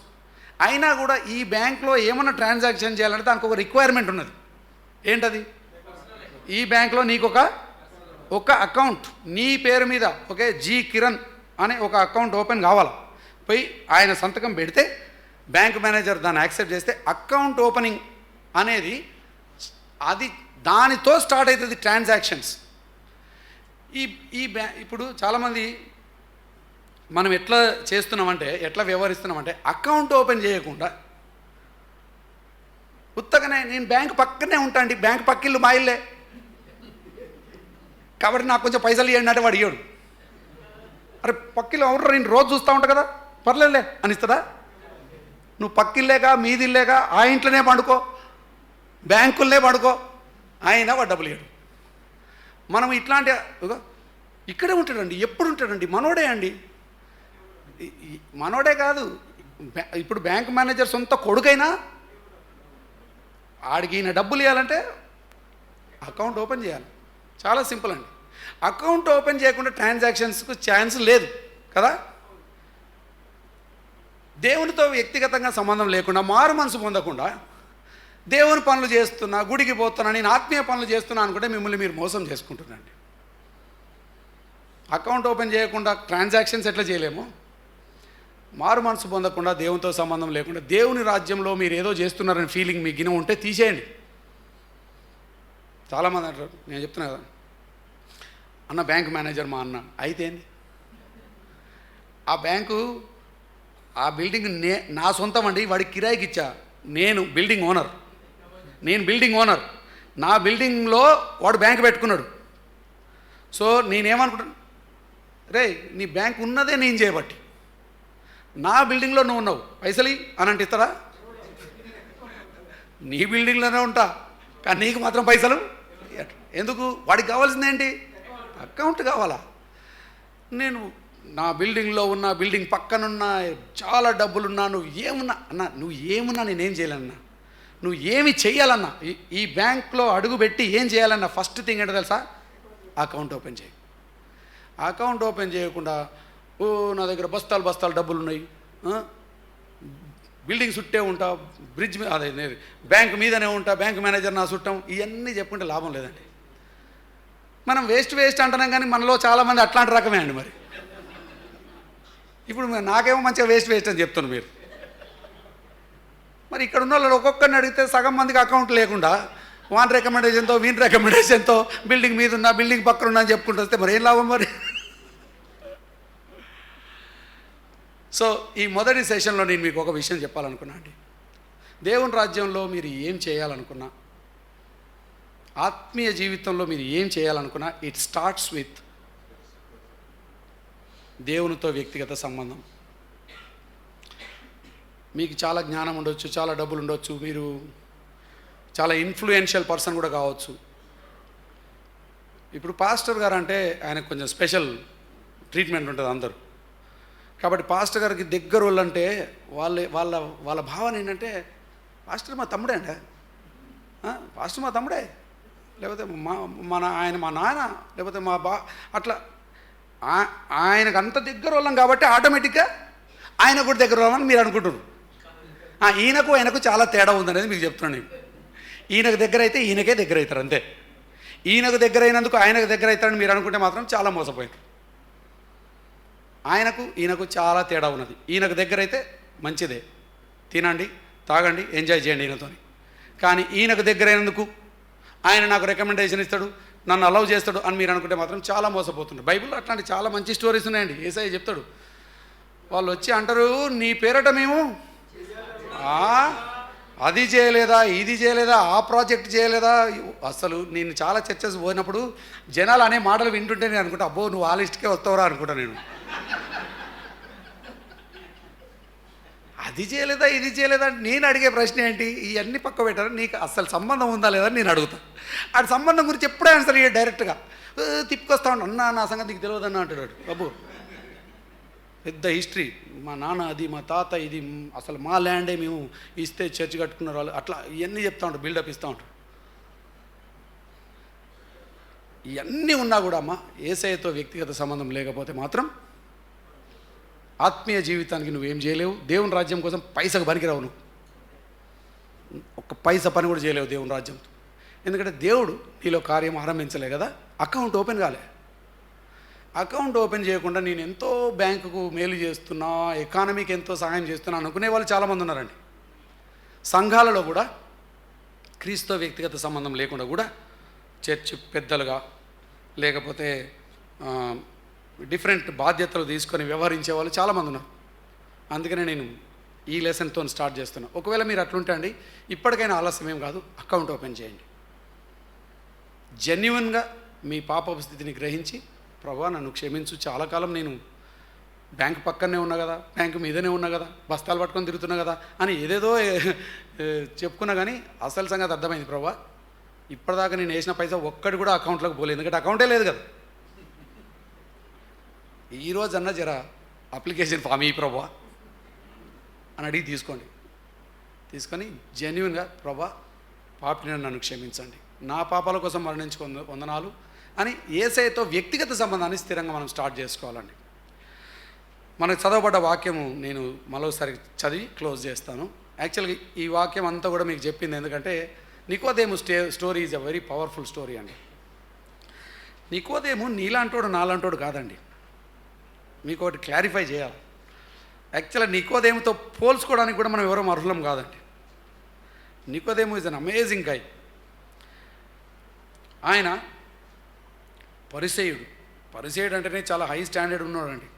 అయినా కూడా ఈ బ్యాంక్లో ఏమన్నా ట్రాన్సాక్షన్ చేయాలంటే దానికి ఒక రిక్వైర్మెంట్ ఉన్నది. ఏంటది? ఈ బ్యాంక్లో నీకు ఒక అకౌంట్ నీ పేరు మీద, ఓకే, జి కిరణ్ అనే ఒక అకౌంట్ ఓపెన్ కావాలి. పోయి ఆయన సంతకం పెడితే బ్యాంక్ మేనేజర్ దాన్ని యాక్సెప్ట్ చేస్తే అకౌంట్ ఓపెనింగ్ అనేది అది దానితో స్టార్ట్ అవుతుంది ట్రాన్సాక్షన్స్. ఇప్పుడు చాలామంది మనం ఎట్లా చేస్తున్నామంటే, ఎట్లా వ్యవహరిస్తున్నామంటే, అకౌంట్ ఓపెన్ చేయకుండా ఉత్తగానే నేను బ్యాంక్ పక్కనే ఉంటా అండి, బ్యాంక్ పక్కిళ్ళు మా ఇల్లే కాబట్టి నాకు కొంచెం పైసలు ఇవ్వండి అంటే వాడు ఇవ్వడు. అరే పక్కిళ్ళు ఎవరు, నేను రోజు చూస్తూ ఉంటా కదా, పర్లేదులే అని ఇస్తుందా? నువ్వు పక్కిల్లేక మీదిల్లేక ఆ ఇంట్లోనే పండుకో, బ్యాంకులనే పడుకో, అయినా వాడు డబ్బులు ఇవ్వడు. మనం ఇట్లాంటి ఇక్కడే ఉంటాడండి, ఎప్పుడు ఉంటాడండి, మనోడే అండి, మనోడే కాదు, ఇప్పుడు బ్యాంక్ మేనేజర్ సొంత కొడుకైనా ఆడికి ఈయన డబ్బులు ఇవ్వాలంటే అకౌంట్ ఓపెన్ చేయాలి. చాలా సింపుల్ అండి. అకౌంట్ ఓపెన్ చేయకుండా ట్రాన్సాక్షన్స్కు ఛాన్స్ లేదు కదా. దేవునితో వ్యక్తిగతంగా సంబంధం లేకుండా, మారు మనసు పొందకుండా, దేవుని పనులు చేస్తున్నా, గుడికి పోతున్నా, నేను ఆత్మీయ పనులు చేస్తున్నా అనుకుంటే మిమ్మల్ని మీరు మోసం చేసుకుంటున్నాండి. అకౌంట్ ఓపెన్ చేయకుండా ట్రాన్సాక్షన్స్ ఎట్లా చేయలేము? మారు మనసు పొందకుండా, దేవునితో సంబంధం లేకుండా, దేవుని రాజ్యంలో మీరు ఏదో చేస్తున్నారని ఫీలింగ్ మీకు గిన ఉంటే తీసేయండి. చాలామంది అంటారు, నేను చెప్తున్నా కదా అన్న, బ్యాంక్ మేనేజర్ మా అన్న అయితే ఏంది, ఆ బ్యాంకు ఆ బిల్డింగ్ నా సొంతం అండి, వాడికి కిరాయికి ఇచ్చా, నేను బిల్డింగ్ ఓనర్, నా బిల్డింగ్లో వాడు బ్యాంక్ పెట్టుకున్నాడు. సో నేనేమనుకుంటాను, రే నీ బ్యాంక్ ఉన్నదే నేను చేయబట్టి, నా బిల్డింగ్లో నువ్వు ఉన్నావు, పైసలు అని అంటే ఇస్తారా? నీ బిల్డింగ్లోనే ఉంటా, కానీ నీకు మాత్రం పైసలు ఎందుకు? వాడికి కావాల్సింది ఏంటి? అకౌంట్ కావాలా? నేను నా బిల్డింగ్లో ఉన్న, బిల్డింగ్ పక్కనున్న, చాలా డబ్బులున్నా, నువ్వు ఏమున్నా నేనేం చేయలేనన్నా, నువ్వు ఏమి చేయాలన్నా, ఈ బ్యాంక్లో అడుగు పెట్టి ఏం చేయాలన్నా ఫస్ట్ థింగ్ ఏంటో తెలుసా? అకౌంట్ ఓపెన్ చేయి. అకౌంట్ ఓపెన్ చేయకుండా నా దగ్గర బస్తాలు డబ్బులు ఉన్నాయి, బిల్డింగ్ చుట్టే ఉంటా, బ్రిడ్జ్ మీద అదే బ్యాంక్ మీదనే ఉంటా, బ్యాంక్ మేనేజర్ నా చుట్టం, ఇవన్నీ చెప్పుకుంటే లాభం లేదండి. మనం వేస్ట్ అంటున్నాం, కానీ మనలో చాలామంది అట్లాంటి రకమే అండి. మరి ఇప్పుడు నాకేమో మంచిగా వేస్ట్ అని చెప్తున్నాను మీరు. మరి ఇక్కడ ఉన్న వాళ్ళు ఒక్కొక్కరిని అడిగితే సగం మందికి అకౌంట్ లేకుండా వాని రికమెండేషన్తో వీని రికమెండేషన్తో బిల్డింగ్ మీద ఉన్నా, బిల్డింగ్ పక్కన ఉన్నా అని చెప్పుకుంటూ వస్తే మరి ఏం లాభం మరి? సో ఈ మొదటి సెషన్లో నేను మీకు ఒక విషయం చెప్పాలనుకున్నా అండి. దేవుని రాజ్యంలో మీరు ఏం చేయాలనుకున్నా, ఆత్మీయ జీవితంలో మీరు ఏం చేయాలనుకున్నా, ఇట్ స్టార్ట్స్ విత్ దేవునితో వ్యక్తిగత సంబంధం. మీకు చాలా జ్ఞానం ఉండొచ్చు, చాలా డబ్బులు ఉండొచ్చు, మీరు చాలా ఇన్ఫ్లుయెన్షియల్ పర్సన్ కూడా కావచ్చు. ఇప్పుడు పాస్టర్ గారు అంటే ఆయనకు కొంచెం స్పెషల్ ట్రీట్మెంట్ ఉంటుంది అందరూ. కాబట్టి పాస్టర్ గారికి దగ్గర వాళ్ళంటే వాళ్ళ భావన ఏంటంటే, పాస్టర్ మా తమ్ముడే అండి, పాస్టర్ మా తమ్ముడే, లేకపోతే ఆయన మా నాన్న, లేకపోతే అట్లా ఆయనకు అంత దగ్గర వాళ్ళం కాబట్టి ఆటోమేటిక్గా ఆయన కూడా దగ్గర వాళ్ళని మీరు అనుకుంటున్నారు. ఈయనకు ఆయనకు చాలా తేడా ఉందనేది మీకు చెప్తున్నాను. ఈయనకు దగ్గర అయితే ఈయనకే దగ్గర అవుతారు అంతే. ఈయనకు దగ్గర అయినందుకు ఆయనకు దగ్గర అవుతారని మీరు అనుకుంటే మాత్రం చాలా మోసపోయారు. ఈయనకు చాలా తేడా ఉన్నది. ఈయనకు దగ్గర అయితే మంచిదే, తినండి, తాగండి, ఎంజాయ్ చేయండి ఈయనతోని. కానీ ఈయనకు దగ్గర అయినందుకు ఆయన నాకు రికమెండేషన్ ఇస్తాడు, నన్ను అలౌ చేస్తాడు అని మీరు అనుకుంటే మాత్రం చాలా మోసపోతుంటారు. బైబిల్లో అట్లాంటి చాలా మంచి స్టోరీస్ ఉన్నాయండి. యేసయ్య చెప్తాడు, వాళ్ళు వచ్చి అంటారు, నీ పేరట మేము అది చేయలేదా, ఇది చేయలేదా, ఆ ప్రాజెక్ట్ చేయలేదా. అసలు నేను చాలా చర్చస్ పోయినప్పుడు జనాలు అనే మాటలు వింటుంటే నేను అనుకుంటా, అబ్బో నువ్వు ఆ లిస్ట్కే వస్తావురా అనుకుంటా. నేను అది చేయలేదా, ఇది చేయలేదా. నేను అడిగే ప్రశ్న ఏంటి, ఇవన్నీ పక్క పెట్టారా, నీకు అసలు సంబంధం ఉందా లేదా అని నేను అడుగుతా. ఆ సంబంధం గురించి ఎప్పుడే ఆన్సర్ ఇయ్య, డైరెక్ట్గా తిప్పుకొస్తా ఉంటాను. అన్నా నా సంగతి నీకు తెలియదన్నా అంటాడు. బాబు పెద్ద హిస్టరీ, మా నాన్న అది, మా తాత ఇది, అసలు మా ల్యాండే మేము ఇస్తే చర్చ్ కట్టుకున్నారు వాళ్ళు, అట్లా ఇవన్నీ చెప్తా ఉంటారు, బిల్డప్ ఇస్తూ ఉంటారు. ఇవన్నీ ఉన్నా కూడా అమ్మ యేసయ్యతో వ్యక్తిగత సంబంధం లేకపోతే మాత్రం ఆత్మీయ జీవితానికి నువ్వేం చేయలేవు. దేవుని రాజ్యం కోసం పైసకు పనికిరావు. నువ్వు ఒక్క పైసా పని కూడా చేయలేవు దేవుని రాజ్యంతో. ఎందుకంటే దేవుడు నీలో కార్యం ఆరంభించలే కదా, అకౌంట్ ఓపెన్ కాలే. అకౌంట్ ఓపెన్ చేయకుండా నేను ఎంతో బ్యాంకుకు మేలు చేస్తున్నా, ఎకానమీకి ఎంతో సహాయం చేస్తున్నా అనుకునే వాళ్ళు చాలామంది ఉన్నారండి. సంఘాలలో కూడా క్రీస్తుతో వ్యక్తిగత సంబంధం లేకుండా కూడా చర్చ్ పెద్దలుగా, లేకపోతే డిఫరెంట్ బాధ్యతలు తీసుకొని వ్యవహరించే వాళ్ళు చాలామంది ఉన్నారు. అందుకనే నేను ఈ లెసన్తో స్టార్ట్ చేస్తున్నా. ఒకవేళ మీరు అట్లుంటే అండి, ఇప్పటికైనా ఆలస్యం ఏం కాదు, అకౌంట్ ఓపెన్ చేయండి. జెన్యున్గా మీ పాపపు స్థితిని గ్రహించి, ప్రభువా నన్ను క్షమించు, చాలా కాలం నేను బ్యాంక్ పక్కనే ఉన్నా కదా, బ్యాంకు మీదనే ఉన్నా కదా, బస్తాలు పట్టుకొని తిరుగుతున్నా కదా అని ఏదేదో చెప్పుకున్నా. కానీ అసలు సంగతి అర్థమైంది, ప్రభువా ఇప్పటిదాకా నేను వేసిన పైసా ఒక్కటి కూడా అకౌంట్లోకి పోలేదు, ఎందుకంటే అకౌంటే లేదు కదా. ఈరోజు అన్న జర అప్లికేషన్ ఫామ్ ఈ ప్రభువా అని అడిగి తీసుకొని జెన్యున్గా, ప్రభువా పాపిని నన్ను క్షమించండి, నా పాపాల కోసం మరణించుకున్న వందనాలు అని యేసయ్యతో వ్యక్తిగత సంబంధాన్ని స్థిరంగా మనం స్టార్ట్ చేసుకోవాలండి. మనకు చదవబడ్డ వాక్యము నేను మరోసారి చదివి క్లోజ్ చేస్తాను. యాక్చువల్గా ఈ వాక్యం అంతా కూడా మీకు చెప్పింది ఎందుకంటే నికోదేము story is a very powerful story అండి. నికోదేము నీలాంటోడు నాలాంటోడు కాదండి. మీకు ఒకటి క్లారిఫై చేయాలి. యాక్చువల్గా నికోదేముతో పోల్చుకోవడానికి కూడా మనం ఎవరో అర్హులం కాదండి. నికోదేము ఈజ్ అన్ అమేజింగ్ గై. ఆయన పరిసయ్యుడు అంటేనే చాలా హై స్టాండర్డ్ ఉన్నవాడండి.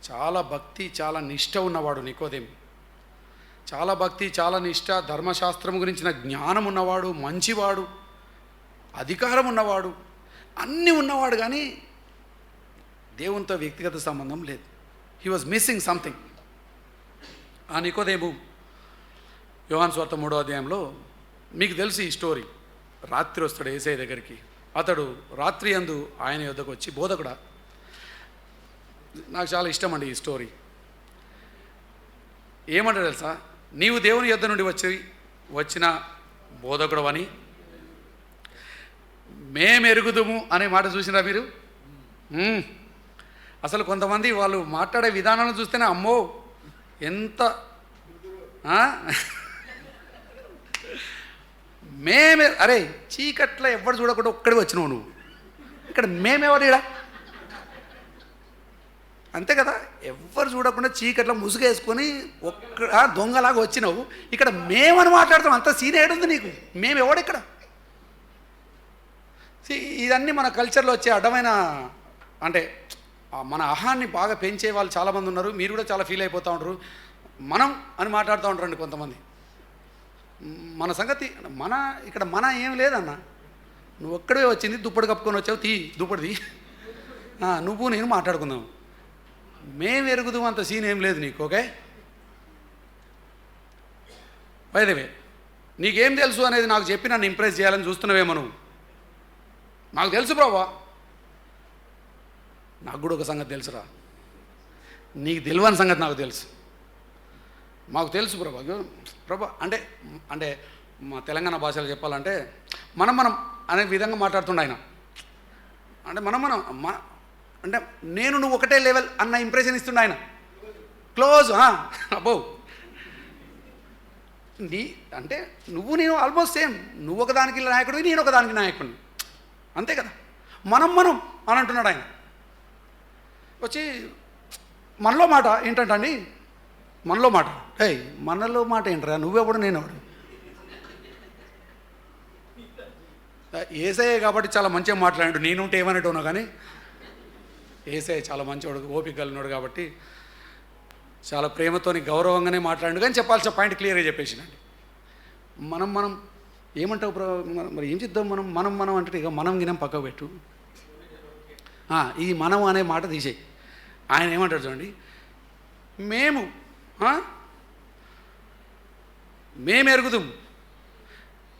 చాలా భక్తి, చాలా నిష్ఠ ఉన్నవాడు నికోదేము. చాలా భక్తి, చాలా నిష్ఠ, ధర్మశాస్త్రం గురించిన జ్ఞానం ఉన్నవాడు, మంచివాడు, అధికారం ఉన్నవాడు, అన్నీ ఉన్నవాడు. కానీ దేవునితో వ్యక్తిగత సంబంధం లేదు. He was missing something. ఆ నికోదేము యోహాను సువార్త 3వ అధ్యాయంలో మీకు తెలుసు ఈ స్టోరీ. రాత్రి వస్తాడు యేసయ్య దగ్గరికి. అతడు రాత్రి అందు ఆయన యొద్దకు వచ్చి, బోధకుడా, నాకు చాలా ఇష్టం అండి ఈ స్టోరీ. ఏమంటాడు తెలుసా? నీవు దేవుని యొద్ద నుండి వచ్చిన బోధకుడు అని మేమెరుగుదుము అనే మాట చూసినా మీరు? అసలు కొంతమంది వాళ్ళు మాట్లాడే విధానాలను చూస్తేనే అమ్మో ఎంత అరే చీకట్లో ఎవరు చూడకుండా ఒక్కడే వచ్చినావు నువ్వు, ఇక్కడ మేమెవరు ఇడా? అంతే కదా, ఎవ్వరు చూడకుండా చీకట్లో ముసుగేసుకొని దొంగలాగా వచ్చినావు, ఇక్కడ మేమని మాట్లాడతాం. అంత సీన్ ఏడుంది నీకు? మేమెవడు ఇక్కడ? ఇదన్నీ మన కల్చర్లో వచ్చే అడ్డమైన, అంటే మన అహాన్ని బాగా పెంచే వాళ్ళు చాలామంది ఉన్నారు. మీరు కూడా చాలా ఫీల్ అయిపోతూ ఉంటారు. మనం అని మాట్లాడుతూ ఉంటారండి కొంతమంది. మన సంగతి ఇక్కడ మన ఏం లేదన్న, నువ్వు ఒక్కడే వచ్చింది, దుప్పటి కప్పుకొని వచ్చావు, దుప్పటిది నువ్వు నేను మాట్లాడుకుందాం. మేము ఎరుగుదాం అంత సీన్ ఏం లేదు నీకు. ఓకే, వైదవే నీకేం తెలుసు అనేది నాకు చెప్పి నన్ను ఇంప్రెస్ చేయాలని చూస్తున్నావేమో నువ్వు. నాకు తెలుసు ప్రభా, నాకు కూడా ఒక సంగతి తెలుసురా, నీకు తెలియని సంగతి నాకు తెలుసు. మాకు తెలుసు ప్రభా అంటే మా తెలంగాణ భాషలో చెప్పాలంటే మనం అనే విధంగా మాట్లాడుతుండే ఆయన. అంటే అంటే నేను నువ్వు ఒకటే లెవెల్ అన్న ఇంప్రెషన్ ఇస్తుండే ఆయన. క్లోజ్ అబ్బో అంటే నువ్వు నేను ఆల్మోస్ట్ సేమ్. నువ్వు ఒకదానికి నాయకుడివి, నేను ఒకదానికి నాయకుడిని, అంతే కదా. మనం అని అంటున్నాడు ఆయన. వచ్చి మనలో మాట ఏంటంటండి, మనలో మాట మనలో మాట ఏంట్రా, నువ్వెవడు నేనెవడు? యేసయ్య కాబట్టి చాలా మంచిగా మాట్లాడాడు. నేనుంటే ఏమనేటోనో కానీ యేసయ్య చాలా మంచివాడు, ఓపిక ఉన్నాడు కాబట్టి చాలా ప్రేమతోని గౌరవంగానే మాట్లాడు. కానీ చెప్పాల్సిన పాయింట్ క్లియర్గా చెప్పేసినండి. మనం ఏమంటావు మరి ఏం చేద్దాం? మనం అంటే ఇక మనం గినం పక్కకు పెట్టు. ఈ మనం అనే మాట తీసేయి. ఆయన ఏమంటాడు చూడండి, మేము ఎరుగుదాం,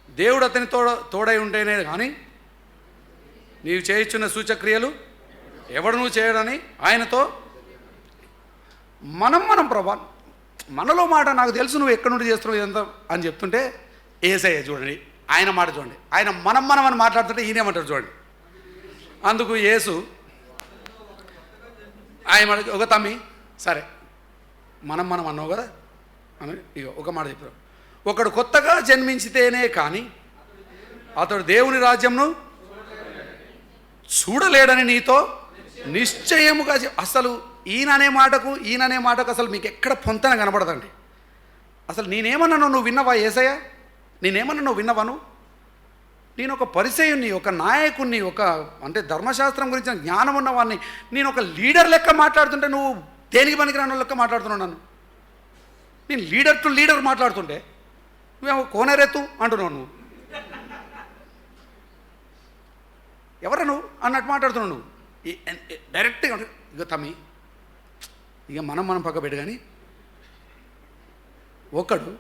దేవుడు అతని తోడై ఉంటేనే కానీ నీవు చేయించున్న సూచక్రియలు ఎవడు నువ్వు చేయడని ఆయనతో మనం ప్రభా మనలో మాట నాకు తెలుసు, నువ్వు ఎక్కడి నుండి చేస్తున్నావు ఇదంతా అని చెప్తుంటే యేసయ్య చూడండి ఆయన మాట చూడండి. ఆయన మనం అని మాట్లాడుతుంటే ఈయనేమంటారు చూడండి. అందుకు యేసు ఆయన ఒక తమ్మి సరే మనం అన్నావు కదా అని ఇక ఒక మాట చెప్పారు. ఒకడు కొత్తగా జన్మించితేనే కానీ అతడు దేవుని రాజ్యంను చూడలేడని నీతో నిశ్చయముగా అసలు ఈయన అనే మాటకు అసలు మీకు ఎక్కడ పొంతన కనబడదండి. అసలు నేనేమన్నాను నువ్వు విన్నవా యేసయ్య? నేనేమన్నా నువ్వు విన్నవా? నేను ఒక పరిచయుణ్ణి, ఒక నాయకుణ్ణి, అంటే ధర్మశాస్త్రం గురించిన జ్ఞానం ఉన్నవాడిని, నేను ఒక లీడర్ లెక్క మాట్లాడుతుంటే నువ్వు దేనికి పనికిరాను లెక్క మాట్లాడుతున్నావు నన్ను. నేను లీడర్ టు లీడర్ మాట్లాడుతుంటే నువ్వేమో కోనేరెత్తు అంటున్నావు. నువ్వు ఎవరు నువ్వు అన్నట్టు మాట్లాడుతున్నావు. నువ్వు డైరెక్ట్గా ఇక తమ్మి ఇక మనం పక్క పెట్టు. కానీ ఒకడు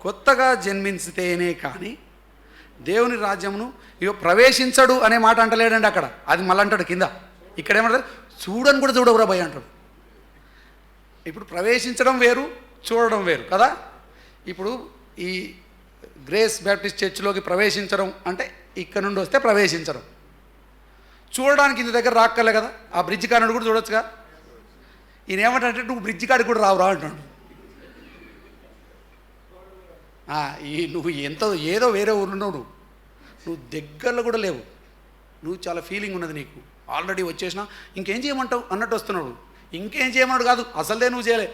కొత్తగా జన్మించితేనే కానీ దేవుని రాజ్యమును ఇక ప్రవేశించడు అనే మాట అంటలేడండి అక్కడ. అది మళ్ళీ అంటాడు కింద. ఇక్కడ ఏమంటారు? చూడని కూడా చూడవురా భయ అంటాడు. ఇప్పుడు ప్రవేశించడం వేరు, చూడడం వేరు కదా. ఇప్పుడు ఈ గ్రేస్ బ్యాప్టిస్ట్ చర్చిలోకి ప్రవేశించడం అంటే ఇక్కడ నుండి వస్తే ప్రవేశించడం, చూడడానికి ఇంత దగ్గర రాక్కలే కదా. ఆ బ్రిడ్జ్ కానుడు కూడా చూడొచ్చుగా. ఈయన ఏమంటే నువ్వు బ్రిడ్జ్ కాడికి కూడా రావురా అంటాడు. నువ్వు ఏదో వేరే ఊరున్నావు, నువ్వు దగ్గరలో కూడా లేవు, నువ్వు చాలా ఫీలింగ్ ఉన్నది నీకు, ఆల్రెడీ వచ్చేసినా ఇంకేం చేయమంటావు అన్నట్టు వస్తున్నాడు. ఇంకేం చేయమన్నాడు కాదు, అసలే నువ్వు చేయలే.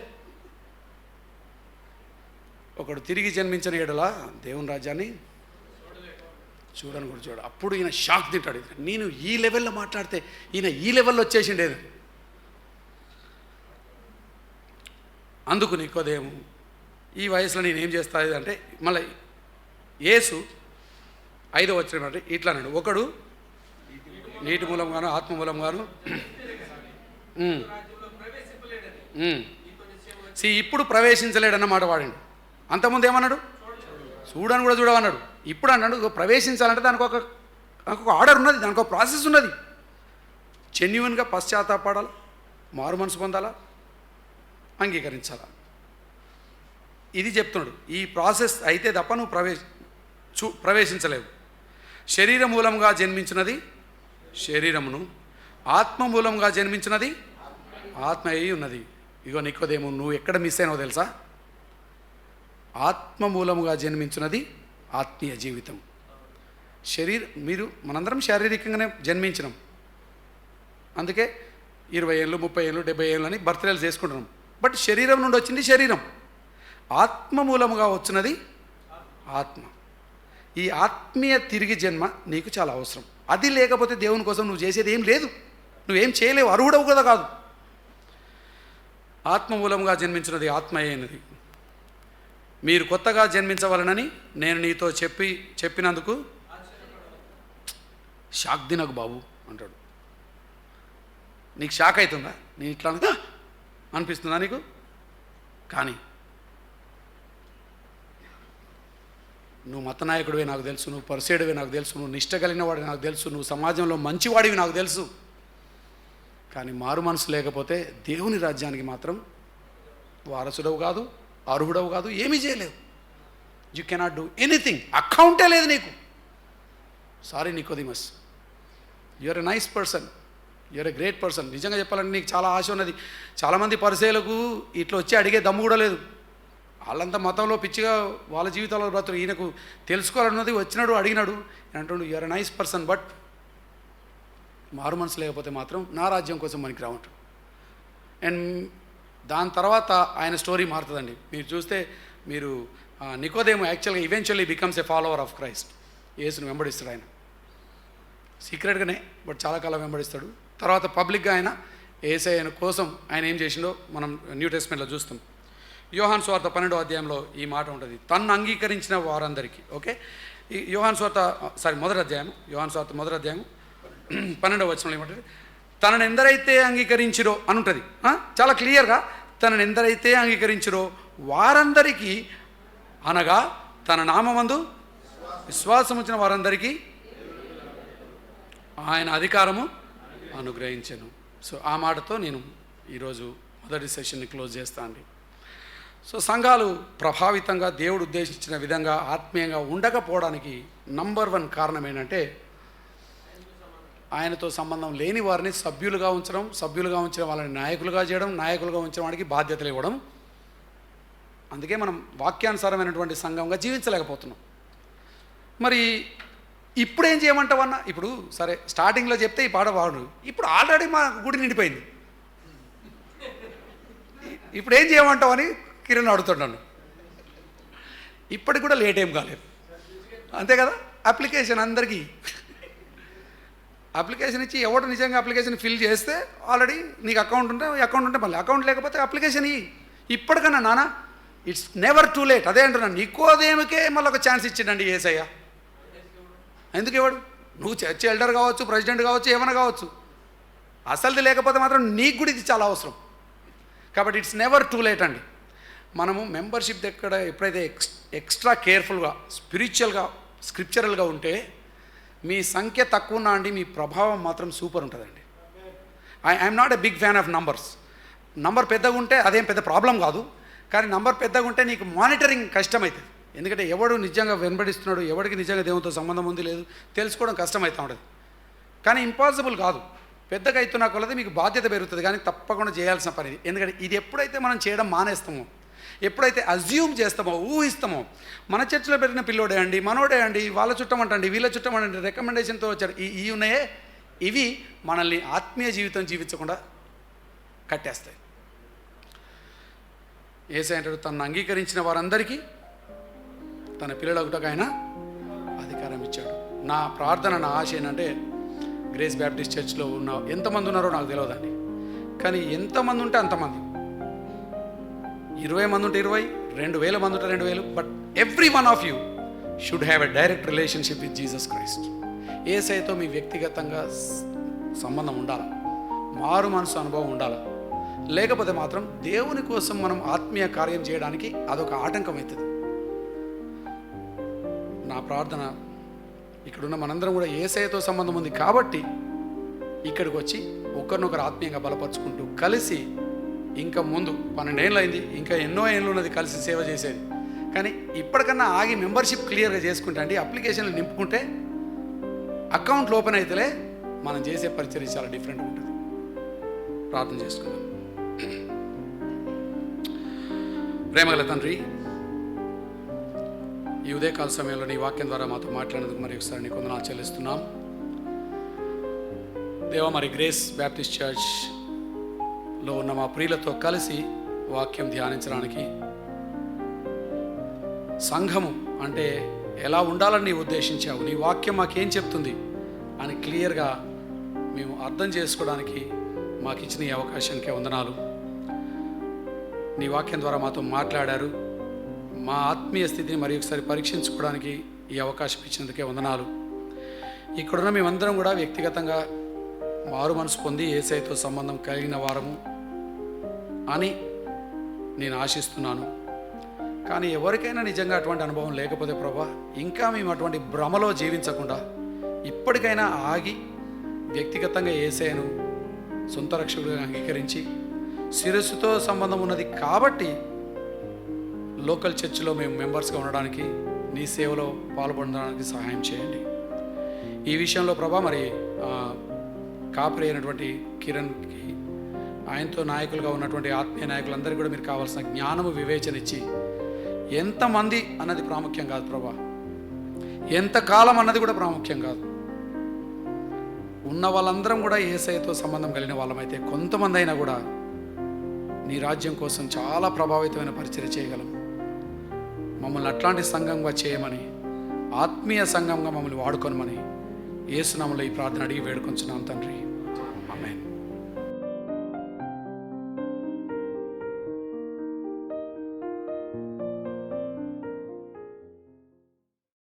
ఒకడు తిరిగి జన్మించిన ఏడలా దేవుని రాజ్యాన్ని చూడని కూడా చూడ. అప్పుడు ఈయన షాక్ తింటాడు. నేను ఈ లెవెల్లో మాట్లాడితే ఈయన ఈ లెవెల్లో వచ్చేసిండేది. అందుకు నికోదేము ఈ వయసులో నేనేం చేస్తా అంటే మళ్ళీ యేసు 5వ వచనం అంటే ఇట్లా అన్నాడు, ఒకడు నీటి మూలంగాను ఆత్మ మూలంగాను ఇప్పుడు ప్రవేశించలేడన్న మాట వాడండి. అంతకుముందు ఏమన్నాడు? చూడని కూడా చూడవన్నాడు. ఇప్పుడు అన్నాడు ప్రవేశించాలంటే దానికి ఒక ఆర్డర్ ఉన్నది, దానికి ఒక ప్రాసెస్ ఉన్నది. జెన్యున్గా పశ్చాత్తాపడాలి, మారు మనసు పొందాలా, అంగీకరించాలా. ఇది చెప్తున్నాడు. ఈ ప్రాసెస్ అయితే తప్ప నువ్వు ప్రవేశించలేవు. శరీర మూలంగా జన్మించినది శరీరమును, ఆత్మ మూలంగా జన్మించినది ఆత్మ అయి ఉన్నది. ఇగో నికోదేము, నువ్వు ఎక్కడ మిస్ అయినావో తెలుసా? ఆత్మ మూలముగా జన్మించినది ఆత్మీయ జీవితం. మనందరం శారీరకంగానే జన్మించినాం. అందుకే 20 ఏళ్ళు 30 ఏళ్ళు 70 ఏళ్ళు అని బర్త్డేలు చేసుకుంటున్నాం. బట్ శరీరం నుండి వచ్చింది శరీరం, ఆత్మ మూలముగా వచ్చినది ఆత్మ. ఈ ఆత్మీయ తిరిగి జన్మ నీకు చాలా అవసరం. అది లేకపోతే దేవుని కోసం నువ్వు చేసేది ఏం లేదు, నువ్వేం చేయలేవు, అర్హుడవు కదా కాదు. ఆత్మ మూలంగా జన్మించినది ఆత్మ అయినది. మీరు కొత్తగా జన్మించవలనని నేను నీతో చెప్పినందుకు షాక్ దినకు బాబు అంటాడు. నీకు షాక్ అవుతుందా? నేను ఇట్లా అనిపిస్తుందా నీకు? కానీ నువ్వు మతనాయకుడివే నాకు తెలుసు, నువ్వు పరిసేడువే నాకు తెలుసు, నువ్వు నిష్ట కలిగిన వాడివి నాకు తెలుసు, నువ్వు సమాజంలో మంచివాడివి నాకు తెలుసు. కానీ మారు మనసు లేకపోతే దేవుని రాజ్యానికి మాత్రం వారసుడవు కాదు, అర్హుడవు కాదు, ఏమీ చేయలేవు. You cannot do anything. అకౌంటే లేదు నీకు. Sorry Nicodemus, you're a nice person, you're a great person. నిజంగా చెప్పాలంటే నీకు చాలా ఆశ ఉన్నది. చాలామంది పరిసేలకు ఇట్లా వచ్చి అడిగే దమ్ము కూడా లేదు. వాళ్ళంతా మతంలో పిచ్చిగా వాళ్ళ జీవితాల్లో బ్రతులు. ఈయనకు తెలుసుకోవాలన్నది వచ్చినాడు, అడిగినాడు అంటుండు, you are a nice person, but మారు మనసు లేకపోతే మాత్రం నా రాజ్యం కోసం మనకి రావంటాడు. అండ్ దాని తర్వాత ఆయన స్టోరీ మారుతుందండి. మీరు చూస్తే మీరు నికోదేము యాక్చువల్గా eventually becomes a follower of Christ. యేసును వెంబడిస్తాడు ఆయన సీక్రెట్గానే, బట్ చాలా కాలం వెంబడిస్తాడు. తర్వాత పబ్లిక్గా ఆయన యేసయ్య కోసం ఆయన ఏం చేసిండో మనం న్యూ టెస్ట్మెంట్లో చూస్తాం. యోహాను సువార్త 12వ అధ్యాయంలో ఈ మాట ఉంటుంది, తన్ను అంగీకరించిన వారందరికీ. ఓకే, ఈ యోహాను సువార్త యోహాను సువార్త 1వ అధ్యాయం 12వ వచనంలో ఏమంటుంది? తనను ఎందరైతే అంగీకరించిరో అని ఉంటుంది. చాలా క్లియర్గా, తనను ఎందరైతే అంగీకరించిరో వారందరికీ, అనగా తన నామమందు విశ్వాసం ఉంచిన వారందరికీ ఆయన అధికారము అనుగ్రహించెను. సో ఆ మాటతో నేను ఈరోజు మొదటి సెషన్ని క్లోజ్ చేస్తా అండి. సో సంఘాలు ప్రభావితంగా దేవుడు ఉద్దేశించిన విధంగా ఆత్మీయంగా ఉండకపోవడానికి నంబర్ 1 కారణం ఏంటంటే, ఆయనతో సంబంధం లేని వారిని సభ్యులుగా ఉంచడం వాళ్ళని నాయకులుగా చేయడం, నాయకులుగా ఉంచడం వాడికి బాధ్యతలు ఇవ్వడం. అందుకే మనం వాక్యానుసారమైనటువంటి సంఘంగా జీవించలేకపోతున్నాం. మరి ఇప్పుడు ఏం చేయమంటావన్నా? ఇప్పుడు సరే స్టార్టింగ్లో చెప్తే ఈ పాట బాగుండు, ఇప్పుడు ఆల్రెడీ మా గుడి నిండిపోయింది, ఇప్పుడు ఏం చేయమంటావని కిరణ్ అడుగుతున్నాను. ఇప్పటికి కూడా లేట్ ఏం కాలేదు, అంతే కదా. అప్లికేషన్ అందరికీ అప్లికేషన్ ఇచ్చి ఎవడు నిజంగా అప్లికేషన్ ఫిల్ చేస్తే ఆల్రెడీ నీకు అకౌంట్ ఉంటే మళ్ళీ అకౌంట్ లేకపోతే అప్లికేషన్ ఇప్పటికన్నా నాన్న ఇట్స్ నెవర్ టూ లేట్. అదే అంటున్నాను, నికోదేముకే మళ్ళీ ఒక ఛాన్స్ ఇచ్చిండండి యేసయ్య. ఎందుకు ఇవ్వడు? నువ్వు చర్చ్ ఎల్డర్ కావచ్చు, ప్రెసిడెంట్ కావచ్చు, ఏమైనా కావచ్చు, అసలుది లేకపోతే మాత్రం నీకు కూడా ఇది చాలా అవసరం. కాబట్టి ఇట్స్ నెవర్ టూ లేట్ అండి. మనము మెంబర్షిప్ ఎప్పుడైతే ఎక్స్ట్రా కేర్ఫుల్గా స్పిరిచువల్గా స్క్రిప్చరల్గా ఉంటే మీ సంఖ్య తక్కువ ఉన్నా అండి, మీ ప్రభావం మాత్రం సూపర్ ఉంటుందండి. I'm not a big fan of numbers. Number పెద్దగా ఉంటే అదేం పెద్ద ప్రాబ్లం కాదు, కానీ నంబర్ పెద్దగా ఉంటే నీకు మానిటరింగ్ కష్టమవుతుంది. ఎందుకంటే ఎవడు నిజంగా వెంబడిస్తున్నాడు, ఎవరికి నిజంగా దేవునితో సంబంధం ఉంది లేదు తెలుసుకోవడం కష్టమవుతూ ఉంటుంది. కానీ ఇంపాసిబుల్ కాదు. పెద్దగా అవుతున్న కొలది మీకు బాధ్యత పెరుగుతుంది, కానీ తప్పకుండా చేయాల్సిన పని ఇది. ఎందుకంటే ఇది ఎప్పుడైతే మనం చేయడం మానేస్తామో, ఎప్పుడైతే అజ్యూమ్ చేస్తామో, ఊహిస్తామో, మన చర్చిలో పెట్టిన పిల్లోడే అండి, మనోడే అండి, వాళ్ళ చుట్టమంటండి, వీళ్ళ చుట్టమంటండి, రికమెండేషన్తో వచ్చారు, ఈ ఉన్నాయే, ఇవి మనల్ని ఆత్మీయ జీవితం జీవించకుండా కట్టేస్తాయి. యేసయ్య అంటాడు, తనను అంగీకరించిన వారందరికీ తన పిల్లలగుటకు ఆయన అధికారం ఇచ్చాడు. నా ప్రార్థన, నా ఆశ ఏంటంటే, గ్రేస్ బ్యాప్టిస్ట్ చర్చ్లో ఉన్న ఎంతమంది ఉన్నారో నాకు తెలియదండి, కానీ ఎంతమంది ఉంటే అంతమంది, 20 మంది ఉంటే 20, 2000 మంది ఉంటే 2000, but every one of you should have a direct relationship with Jesus Christ. యేసయ్యతో మీ వ్యక్తిగతంగా సంబంధం ఉండాలి, మారు మనసు అనుభవం ఉండాలి. లేకపోతే మాత్రం దేవుని కోసం మనం ఆత్మీయ కార్యం చేయడానికి అదొక ఆటంకం అవుతుంది. నా ప్రార్థన ఇక్కడున్న మనందరం కూడా యేసయ్యతో సంబంధం ఉంది కాబట్టి ఇక్కడికి వచ్చి ఒకరినొకరు ఆత్మీయంగా బలపరుచుకుంటూ కలిసి ఇంకా ముందు 12 ఏళ్ళు అయింది, ఇంకా ఎన్నో ఏళ్ళు ఉన్నది కలిసి సేవ చేసేది. కానీ ఇప్పటికన్నా ఆగి మెంబర్షిప్ క్లియర్గా చేసుకుంటే అంటే అప్లికేషన్లు నింపుకుంటే అకౌంట్లు ఓపెన్ అయితేలే మనం చేసే పరిచర్య చాలా డిఫరెంట్గా ఉంటుంది. ప్రార్థన చేసుకుందాం. ప్రేమగల తండ్రి, ఈ ఉదయకాల సమయంలో నీ వాక్యం ద్వారా మాతో మాట్లాడినందుకు మరి ఒకసారి నీకు వందనాలు చెల్లిస్తున్నాం దేవా. మరి గ్రేస్ బ్యాప్టిస్ట్ చర్చ్లో ఉన్న మా ప్రియులతో కలిసి వాక్యం ధ్యానించడానికి, సంఘము అంటే ఎలా ఉండాలని నీవు ఉద్దేశించావు, నీ వాక్యం మాకేం చెప్తుంది అని క్లియర్గా మేము అర్థం చేసుకోవడానికి మాకు ఇచ్చిన ఈ అవకాశానికే వందనాలు. నీ వాక్యం ద్వారా మాతో మాట్లాడారు. మా ఆత్మీయ స్థితిని మరి ఒకసారి పరీక్షించుకోవడానికి ఈ అవకాశం ఇచ్చినందుకే వందనాలు. ఇక్కడున్న మేమందరం కూడా వ్యక్తిగతంగా మారు మనసు పొంది యేసయ్యతో సంబంధం కలిగిన వారము అని నేను ఆశిస్తున్నాను. కానీ ఎవరికైనా నిజంగా అటువంటి అనుభవం లేకపోతే ప్రభా, ఇంకా మేము అటువంటి భ్రమలో జీవించకుండా ఇప్పటికైనా ఆగి వ్యక్తిగతంగా యేసయ్యను సొంత రక్షకుడిగా అంగీకరించి శిరస్సుతో సంబంధం ఉన్నది కాబట్టి లోకల్ చర్చిలో మేము మెంబర్స్గా ఉండడానికి, నీ సేవలో పాల్గొనడానికి సహాయం చేయండి. ఈ విషయంలో ప్రభా మరి కాపరి అయినటువంటి కిరణ్కి, ఆయనతో నాయకులుగా ఉన్నటువంటి ఆత్మీయ నాయకులందరికీ కూడా మీరు కావాల్సిన జ్ఞానము వివేచన ఇచ్చి, ఎంతమంది అన్నది ప్రాముఖ్యం కాదు ప్రభా, ఎంతకాలం అన్నది కూడా ప్రాముఖ్యం కాదు. ఉన్న వాళ్ళందరం కూడా యేసయ్యతో సంబంధం కలిగిన వాళ్ళమైతే కొంతమంది అయినా కూడా నీ రాజ్యం కోసం చాలా ప్రభావితమైన పరిచర్య చేయగలం. మమ్మల్ని అట్లాంటి సంఘంగా చేయమని, ఆత్మీయ సంఘంగా మమ్మల్ని వాడుకోనమని యేసు నామములో ఈ ప్రార్థన అడిగి వేడుకొంచున్నాం తండ్రి. ఆమేన్.